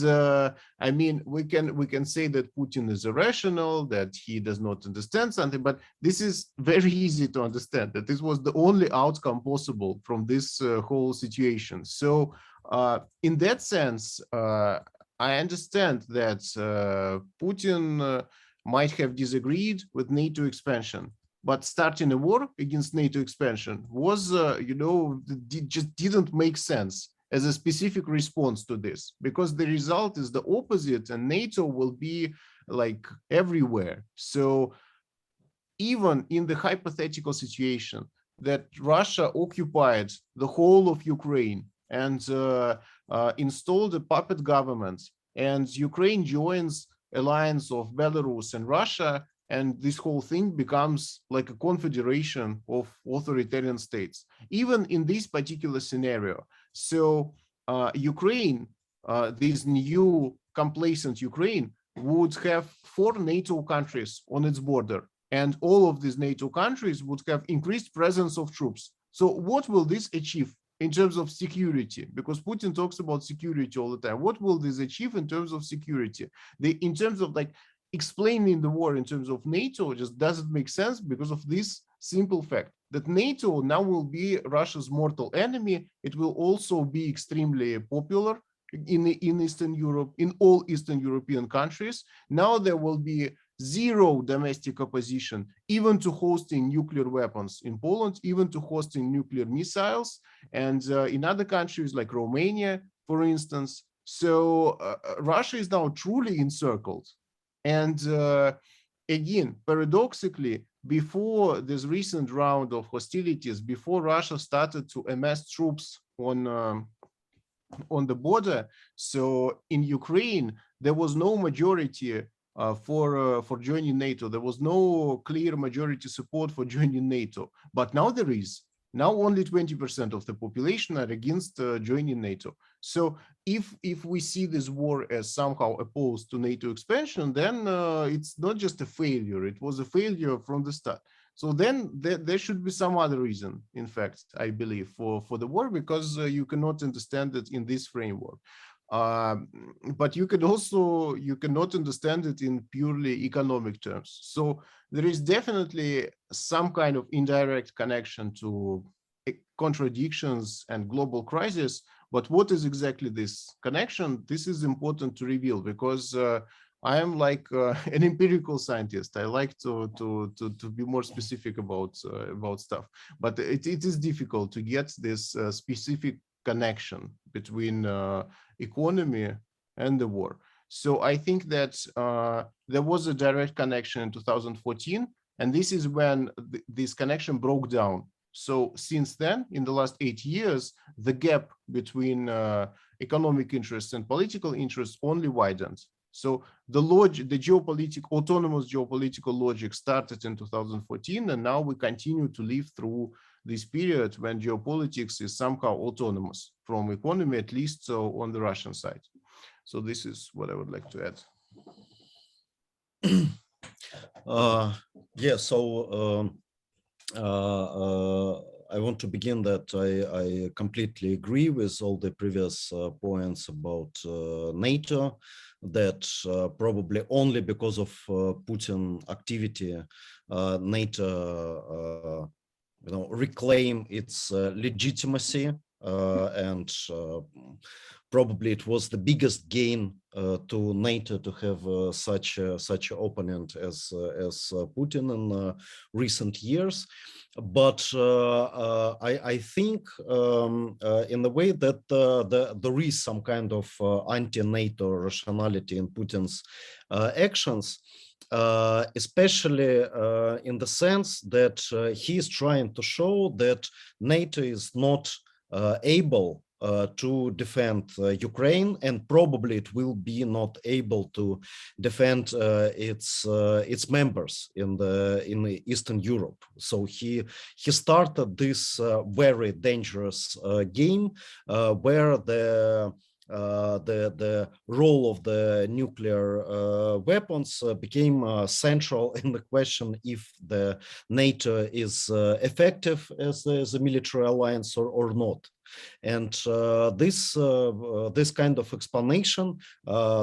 I mean, we can say that Putin is irrational, that he does not understand something, but this is very easy to understand, that this was the only outcome possible from this whole situation. So in that sense, I understand that Putin might have disagreed with NATO expansion, but starting a war against NATO expansion was, just didn't make sense as a specific response to this, because the result is the opposite, and NATO will be like everywhere. So even in the hypothetical situation that Russia occupied the whole of Ukraine and installed a puppet government, and Ukraine joins alliance of Belarus and Russia, and this whole thing becomes like a confederation of authoritarian states, even in this particular scenario. So Ukraine, this new complacent Ukraine, would have 4 NATO countries on its border, and all of these NATO countries would have increased presence of troops. So what will this achieve in terms of security? Because Putin talks about security all the time. What will this achieve in terms of security? In terms of like explaining the war in terms of NATO just doesn't make sense, because of this simple fact that NATO now will be Russia's mortal enemy. It will also be extremely popular in Eastern Europe, in all Eastern European countries. Now there will be zero domestic opposition, even to hosting nuclear weapons in Poland, even to hosting nuclear missiles, and in other countries like Romania, for instance. So Russia is now truly encircled. And again, paradoxically, before this recent round of hostilities, before Russia started to amass troops on the border, so in Ukraine, there was no majority for joining NATO. There was no clear majority support for joining NATO, but now there is. Now only 20% of the population are against joining NATO. So if we see this war as somehow opposed to NATO expansion, then it's not just a failure, it was a failure from the start. So then there should be some other reason, in fact, I believe, for the war, because you cannot understand it in this framework. But you cannot understand it in purely economic terms. So there is definitely some kind of indirect connection to contradictions and global crisis. But what is exactly this connection? This is important to reveal, because I am like an empirical scientist. I like to be more specific about stuff, but it is difficult to get this specific connection between economy and the war. So I think that there was a direct connection in 2014, and this is when this connection broke down. So since then, in the last 8 years, the gap between economic interests and political interests only widened. So the logic, the autonomous geopolitical logic started in 2014, and now we continue to live through this period when geopolitics is somehow autonomous from economy, at least so on the Russian side. So this is what I would like to add. Yeah, so I want to begin that I completely agree with all the previous points about NATO, that probably only because of Putin activity, NATO reclaim its legitimacy, and probably it was the biggest gain to NATO to have such an opponent as Putin in recent years. But I think in the way that there is some kind of anti-NATO rationality in Putin's actions, especially in the sense that he is trying to show that NATO is not able to defend Ukraine, and probably it will be not able to defend its members in Eastern Europe. So he started this very dangerous game where the role of the nuclear weapons became central in the question if the NATO is effective as a military alliance or not. And this kind of explanation,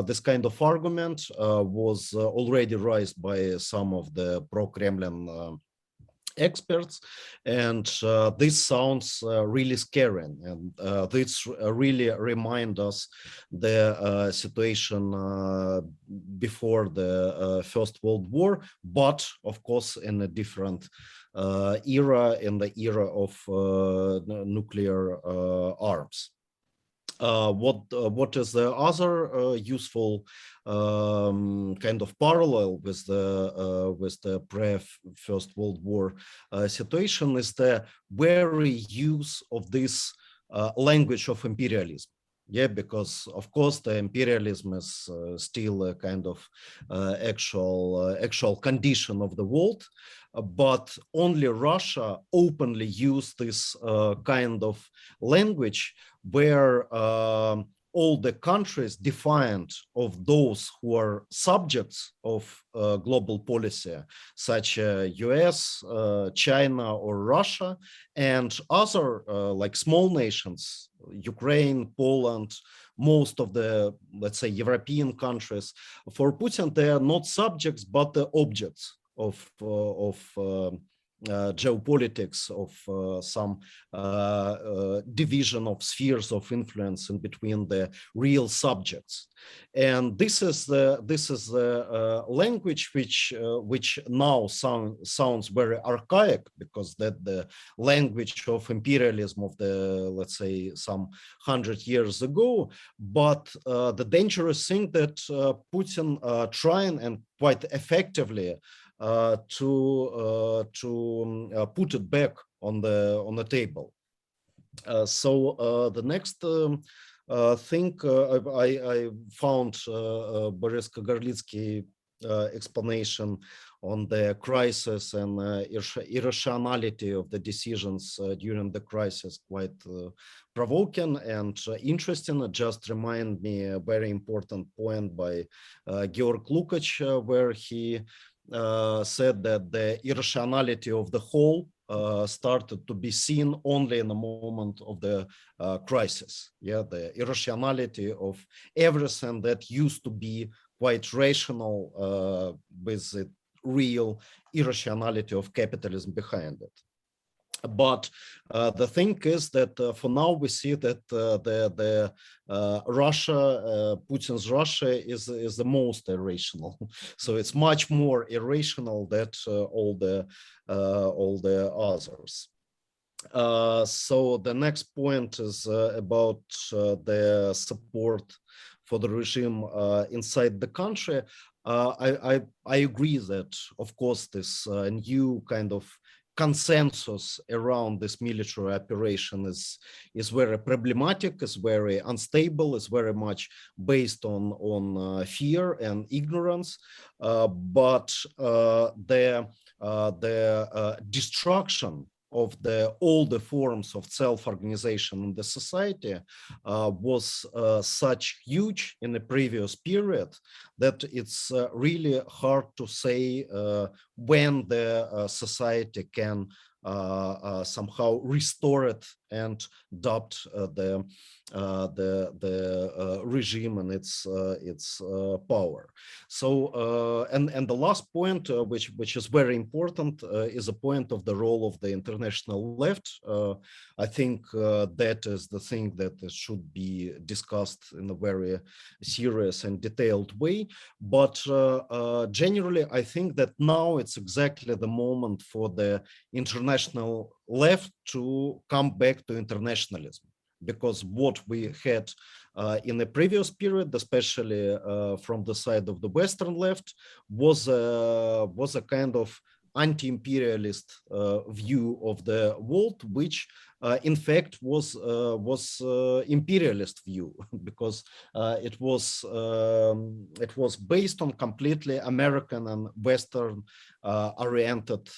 this kind of argument was already raised by some of the pro-Kremlin experts, and this sounds really scary, and this really reminds us the situation before the First World War, but of course in a different era, in the era of nuclear arms. What is the other useful kind of parallel with the pre-First World War situation is the very use of this language of imperialism. Yeah, because of course the imperialism is still a kind of actual condition of the world, but only Russia openly used this kind of language where all the countries defined of those who are subjects of global policy, such as US, China, or Russia, and other like small nations, Ukraine, Poland, most of the, let's say, European countries. For Putin, they are not subjects, but the objects of geopolitics, of some division of spheres of influence in between the real subjects. And this is the language which now sounds very archaic, because that the language of imperialism of the, let's say, some 100 years ago. But the dangerous thing that Putin trying and quite effectively to put it back on the table. So the next thing I found Boris Kagarlitsky explanation on the crisis and irrationality of the decisions during the crisis quite provoking and interesting. It just remind me a very important point by Georg Lukács, where he said that the irrationality of the whole started to be seen only in the moment of the crisis. Yeah, the irrationality of everything that used to be quite rational with the real irrationality of capitalism behind it. But the thing is that for now we see that Russia, Putin's Russia is the most irrational. So it's much more irrational than all the others. So the next point is about the support for the regime inside the country. I agree that, of course, this new kind of consensus around this military operation is very problematic, is very unstable, is very much based on fear and ignorance. But the destruction of all the forms of self-organization in the society was such huge in the previous period that it's really hard to say when the society can somehow restore it and adopt the regime and its power. So and the last point, which is very important, is a point of the role of the international left. I think that is the thing that should be discussed in a very serious and detailed way. But generally, I think that now it's exactly the moment for the international left to come back to internationalism, because what we had in the previous period, especially from the side of the Western left, was a kind of anti-imperialist view of the world, which in fact was imperialist view, because it was based on completely American and Western oriented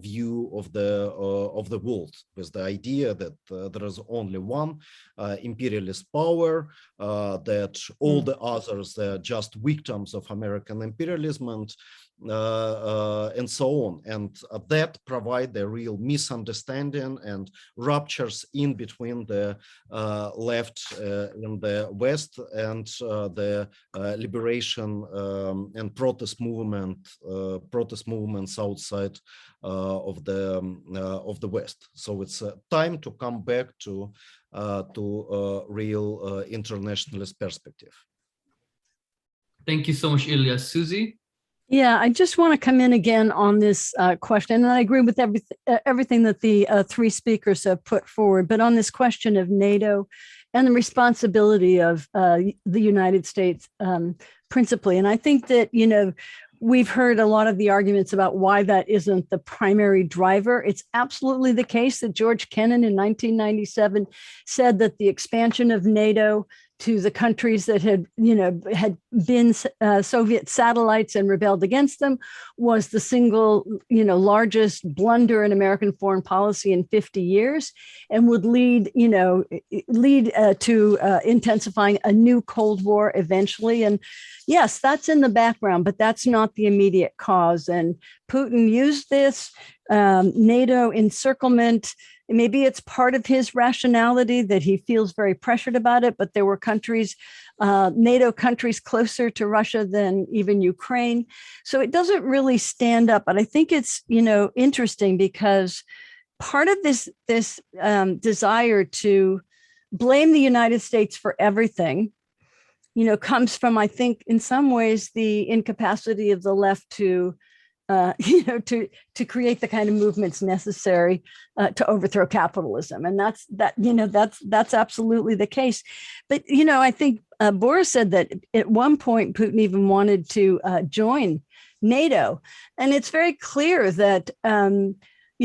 view of the world, with the idea that there is only one imperialist power, that all the others are just victims of American imperialism, and so on, and that provide a real misunderstanding and ruptures in between the left in the West and the liberation and protest movements outside of the West. So it's time to come back to real internationalist perspective. Thank you so much, Ilya. Suzy? Yeah, I just want to come in again on this question, and I agree with everything that the three speakers have put forward, but on this question of NATO and the responsibility of the United States principally. And I think that, we've heard a lot of the arguments about why that isn't the primary driver. It's absolutely the case that George Kennan in 1997 said that the expansion of NATO to the countries that had been Soviet satellites and rebelled against them was the single, largest blunder in American foreign policy in 50 years, and would lead to intensifying a new Cold War eventually. And yes, that's in the background, but that's not the immediate cause. And Putin used this NATO encirclement. Maybe it's part of his rationality that he feels very pressured about it, but there were countries, NATO countries closer to Russia than even Ukraine. So it doesn't really stand up. But I think it's, interesting because part of this desire to blame the United States for everything, comes from, I think, in some ways, the incapacity of the left to create the kind of movements necessary to overthrow capitalism. And that's absolutely the case. But, I think Boris said that at one point, Putin even wanted to join NATO. And it's very clear that,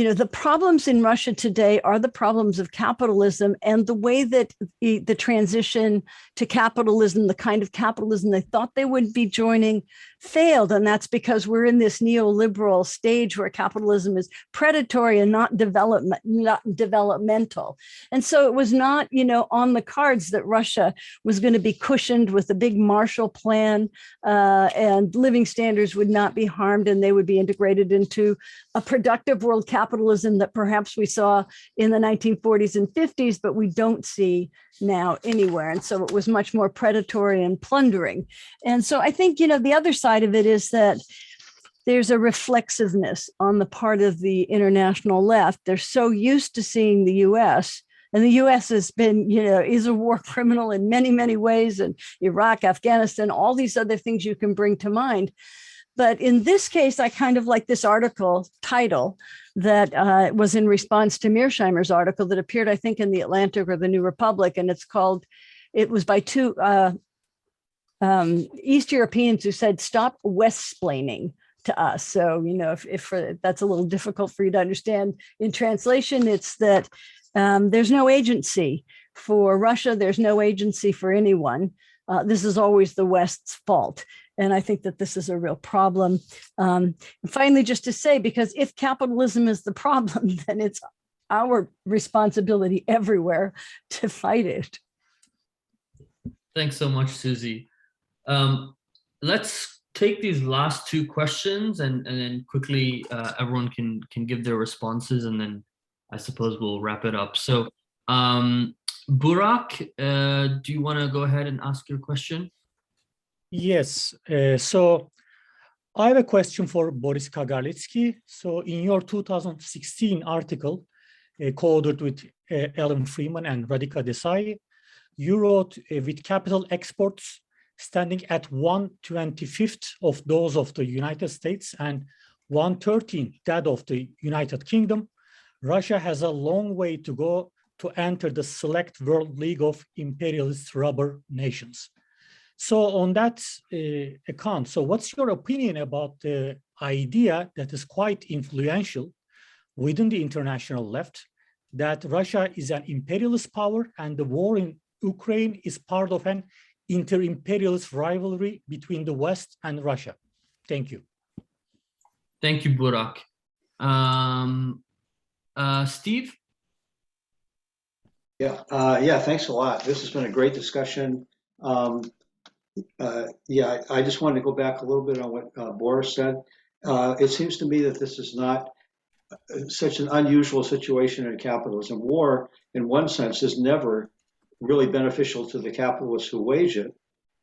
the problems in Russia today are the problems of capitalism, and the way that the transition to capitalism, the kind of capitalism they thought they would be joining, failed. And that's because we're in this neoliberal stage where capitalism is predatory and not developmental. And so it was not, on the cards that Russia was going to be cushioned with a big Marshall Plan, and living standards would not be harmed, and they would be integrated into a productive world capitalism that perhaps we saw in the 1940s and 50s, but we don't see now anywhere. And so it was much more predatory and plundering. And so I think, the other side of it is that there's a reflexiveness on the part of the international left. They're so used to seeing the US, and the US has been, is a war criminal in many, many ways, and Iraq, Afghanistan, all these other things you can bring to mind. But in this case, I kind of like this article title that was in response to Mearsheimer's article that appeared, I think, in the Atlantic or the New Republic. And it was by two East Europeans who said, "Stop West-splaining to us." So, if that's a little difficult for you to understand in translation, it's that there's no agency for Russia. There's no agency for anyone. This is always the West's fault. And I think that this is a real problem. And finally, just to say, because if capitalism is the problem, then it's our responsibility everywhere to fight it. Thanks so much, Suzy. Let's take these last two questions and then quickly everyone can give their responses, and then I suppose we'll wrap it up. So Burak, do you want to go ahead and ask your question? Yes. So I have a question for Boris Kagarlitsky. So in your 2016 article, co-authored with Alan Freeman and Radhika Desai, you wrote with capital exports standing at 1/25 of those of the United States and 1/13 that of the United Kingdom, Russia has a long way to go to enter the select world league of imperialist rubber nations. So on that account, so what's your opinion about the idea that is quite influential within the international left, that Russia is an imperialist power and the war in Ukraine is part of an inter-imperialist rivalry between the West and Russia? Thank you. Thank you, Burak. Steve? Yeah, thanks a lot. This has been a great discussion. I just wanted to go back a little bit on what Boris said. It seems to me that this is not such an unusual situation in capitalism. War, in one sense, is never really beneficial to the capitalists who wage it.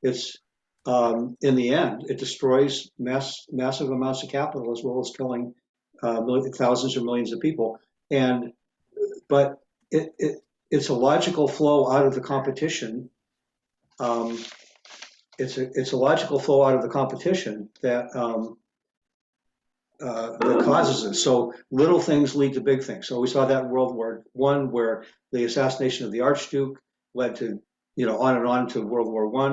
It's in the end, it destroys massive amounts of capital as well as killing thousands or millions of people. But it's a logical flow out of the competition. It's a logical flow out of the competition that causes it. So little things lead to big things. So we saw that in World War I, where the assassination of the Archduke led to, on and on to World War I.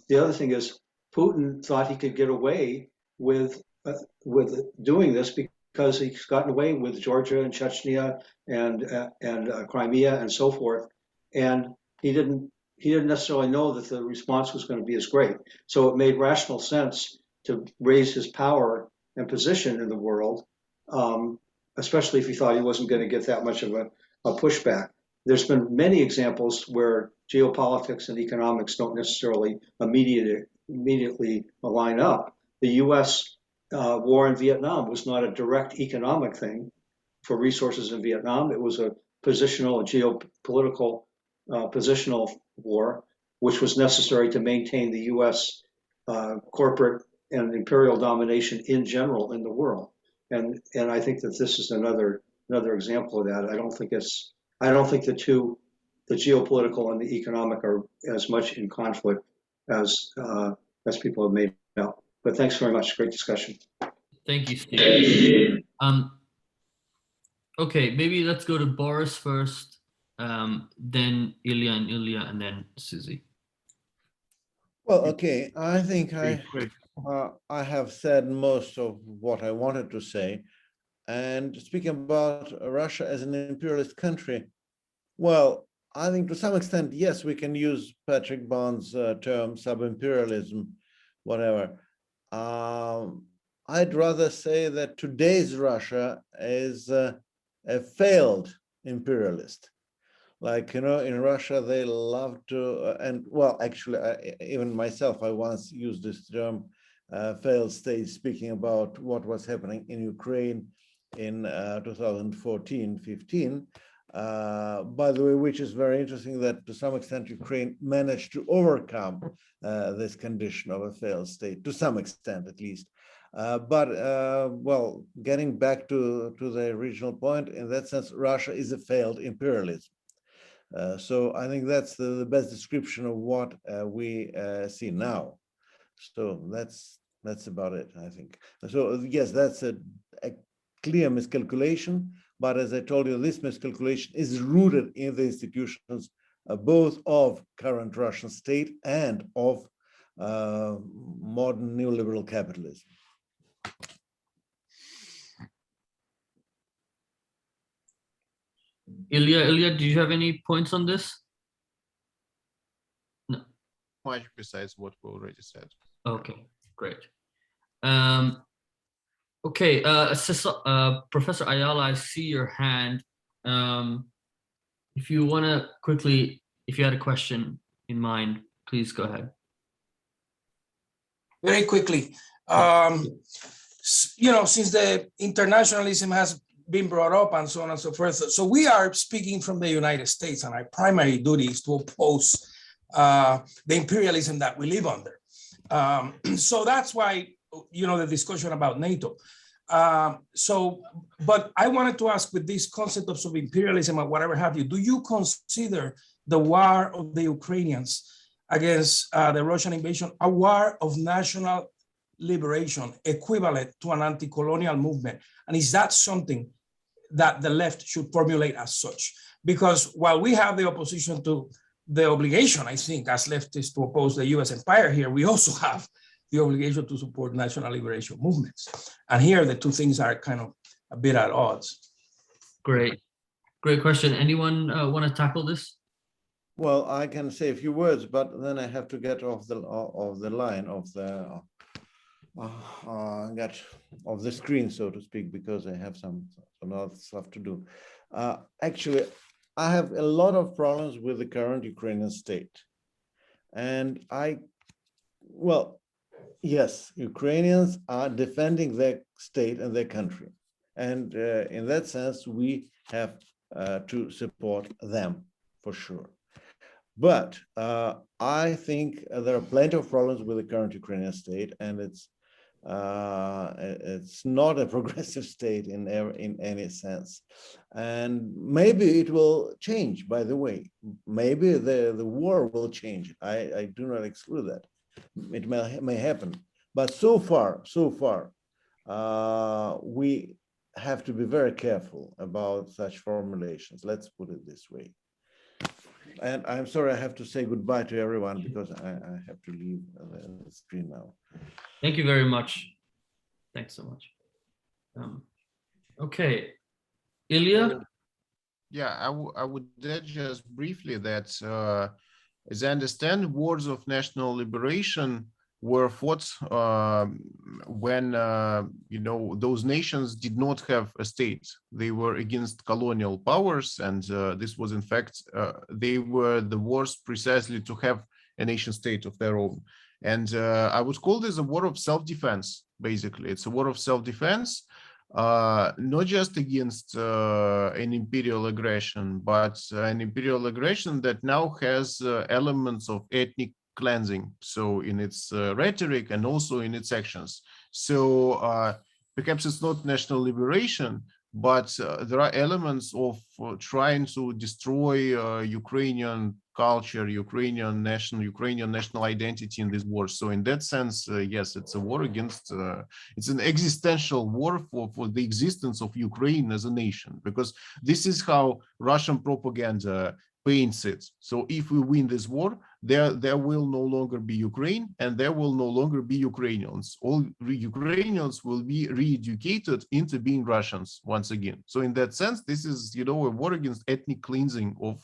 The other thing is Putin thought he could get away with doing this because he's gotten away with Georgia and Chechnya and Crimea and so forth, and he didn't necessarily know that the response was going to be as great. So it made rational sense to raise his power and position in the world, especially if he thought he wasn't going to get that much of a pushback. There's been many examples where geopolitics and economics don't necessarily immediately line up. The U.S. War in Vietnam was not a direct economic thing for resources in Vietnam. It was a geopolitical positional war, which was necessary to maintain the U.S. Corporate and imperial domination in general in the world. And I think that this is another example of that. I don't think the geopolitical and the economic are as much in conflict as people have made out. But thanks very much. Great discussion. Thank you, Steve. Okay, maybe let's go to Boris first, then Ilya and then Suzy. Well, okay. I think I have said most of what I wanted to say. And speaking about Russia as an imperialist country, well, I think to some extent, yes, we can use Patrick Bond's term sub-imperialism, whatever. I'd rather say that today's Russia is a failed imperialist. Like, in Russia, they love to, and well, actually, even myself, I once used this term, failed state, speaking about what was happening in Ukraine in 2014-15. By the way, which is very interesting that to some extent Ukraine managed to overcome this condition of a failed state, to some extent at least. Well, getting back to the original point, in that sense, Russia is a failed imperialism. So I think that's the best description of what we see now. So that's about it, I think. So yes, that's a clear miscalculation. But as I told you, this miscalculation is rooted in the institutions both of current Russian state and of modern neoliberal capitalism. Ilya, do you have any points on this? No. Much besides what we already said. Okay, great. Okay, Professor Ayala, I see your hand. If you want to quickly, if you had a question in mind, please go ahead. Very quickly, since the internationalism has been brought up and so on and so forth, so we are speaking from the United States, and our primary duty is to oppose the imperialism that we live under. So that's why, the discussion about NATO. But I wanted to ask, with this concept of sub-imperialism or whatever have you, do you consider the war of the Ukrainians against the Russian invasion a war of national liberation equivalent to an anti-colonial movement? And is that something that the left should formulate as such? Because while we have the opposition to the obligation, I think, as leftists to oppose the US empire here, we also have the obligation to support national liberation movements. And here the two things are kind of a bit at odds. Great question. Anyone want to tackle this? Well, I can say a few words, but then I have to get off the line of the screen, so to speak, because I have some other stuff to do. Actually, I have a lot of problems with the current Ukrainian state, and yes, Ukrainians are defending their state and their country, and in that sense, we have to support them for sure. But I think there are plenty of problems with the current Ukrainian state, and it's not a progressive state in any sense. And maybe it will change, by the way. Maybe the war will change. I do not exclude that. It may happen. But so far, we have to be very careful about such formulations. Let's put it this way. And I'm sorry, I have to say goodbye to everyone because I have to leave the screen now. Thank you very much. Thanks so much. Okay, Ilya? Yeah, I would add just briefly that, as I understand, wars of national liberation were fought when those nations did not have a state. They were against colonial powers, and this was in fact they were the wars precisely to have a nation state of their own. And I would call this a war of self-defense. Basically, it's a war of self-defense, not just against an imperial aggression, but an imperial aggression that now has elements of ethnic cleansing, so in its rhetoric and also in its actions. So perhaps it's not national liberation, but there are elements of trying to destroy Ukrainian culture, Ukrainian national identity in this war. So in that sense, yes, it's a war against, it's an existential war for the existence of Ukraine as a nation, because this is how Russian propaganda paints it. So if we win this war, there will no longer be Ukraine, and there will no longer be Ukrainians. All Ukrainians will be re-educated into being Russians once again. So in that sense, this is, a war against ethnic cleansing of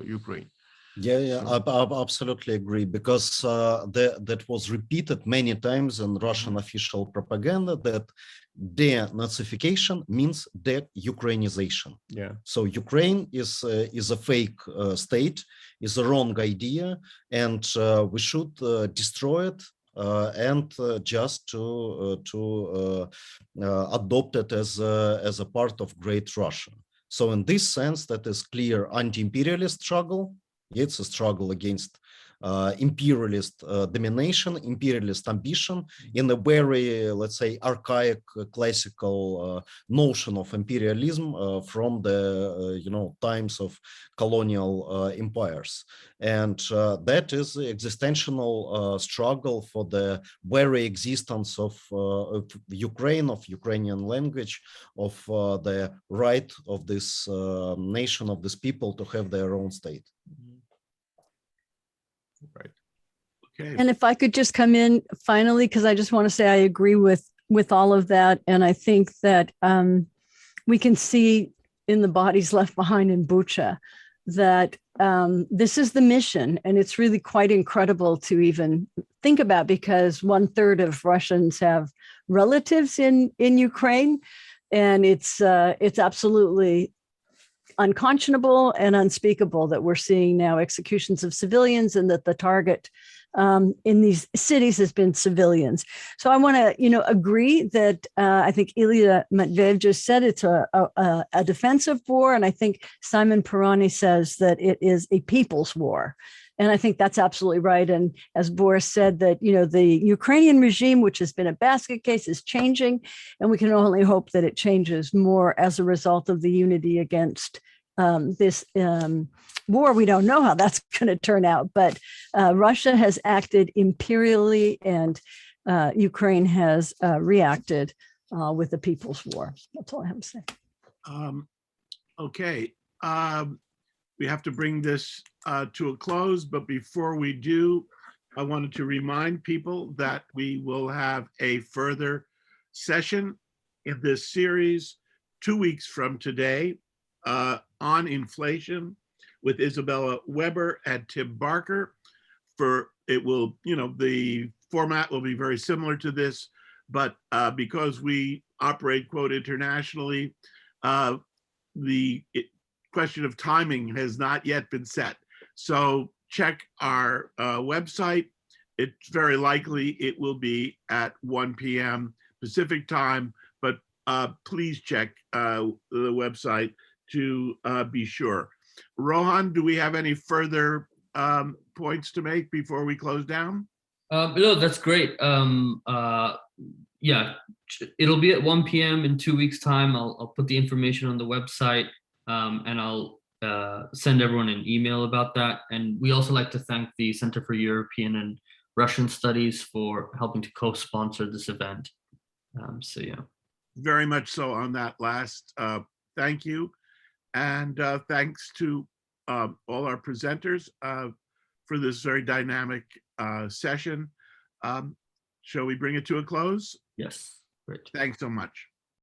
Ukraine. Yeah, I absolutely agree, because that was repeated many times in Russian official propaganda that denazification means de-Ukrainization. Yeah. So Ukraine is a fake state, is a wrong idea, and we should destroy it and just to adopt it as a part of Great Russia. So in this sense, that is clear anti-imperialist struggle. It's a struggle against imperialist domination, imperialist ambition in a very, let's say, archaic, classical notion of imperialism from the, times of colonial empires. And that is the existential struggle for the very existence of Ukraine, of Ukrainian language, of the right of this nation, of this people to have their own state. Right. Okay. And if I could just come in finally, because I just want to say I agree with all of that. And I think that we can see in the bodies left behind in Bucha that this is the mission. And it's really quite incredible to even think about, because 1/3 of Russians have relatives in Ukraine. And it's absolutely unconscionable and unspeakable that we're seeing now executions of civilians, and that the target in these cities has been civilians. So I want to, agree that I think Ilya Matveev just said it's a defensive war, and I think Simon Pirani says that it is a people's war. And I think that's absolutely right. And as Boris said, that, the Ukrainian regime, which has been a basket case, is changing. And we can only hope that it changes more as a result of the unity against this war. We don't know how that's going to turn out, but Russia has acted imperially, and Ukraine has reacted with the people's war. That's all I have to say. Okay. We have to bring this to a close, but before we do, I wanted to remind people that we will have a further session in this series 2 weeks from today on inflation with Isabella Weber and Tim Barker. The format will be very similar to this, but because we operate, quote, internationally, the question of timing has not yet been set. So check our website. It's very likely it will be at 1 p.m. Pacific time, but please check the website to be sure. Rohan, do we have any further points to make before we close down? No, that's great. Yeah, it'll be at 1 p.m. in 2 weeks' time. I'll put the information on the website. And I'll send everyone an email about that. And we also like to thank the Center for European and Russian Studies for helping to co-sponsor this event. So yeah. Very much so on that last. Thank you. And thanks to all our presenters for this very dynamic session. Shall we bring it to a close? Yes, great. Thanks so much.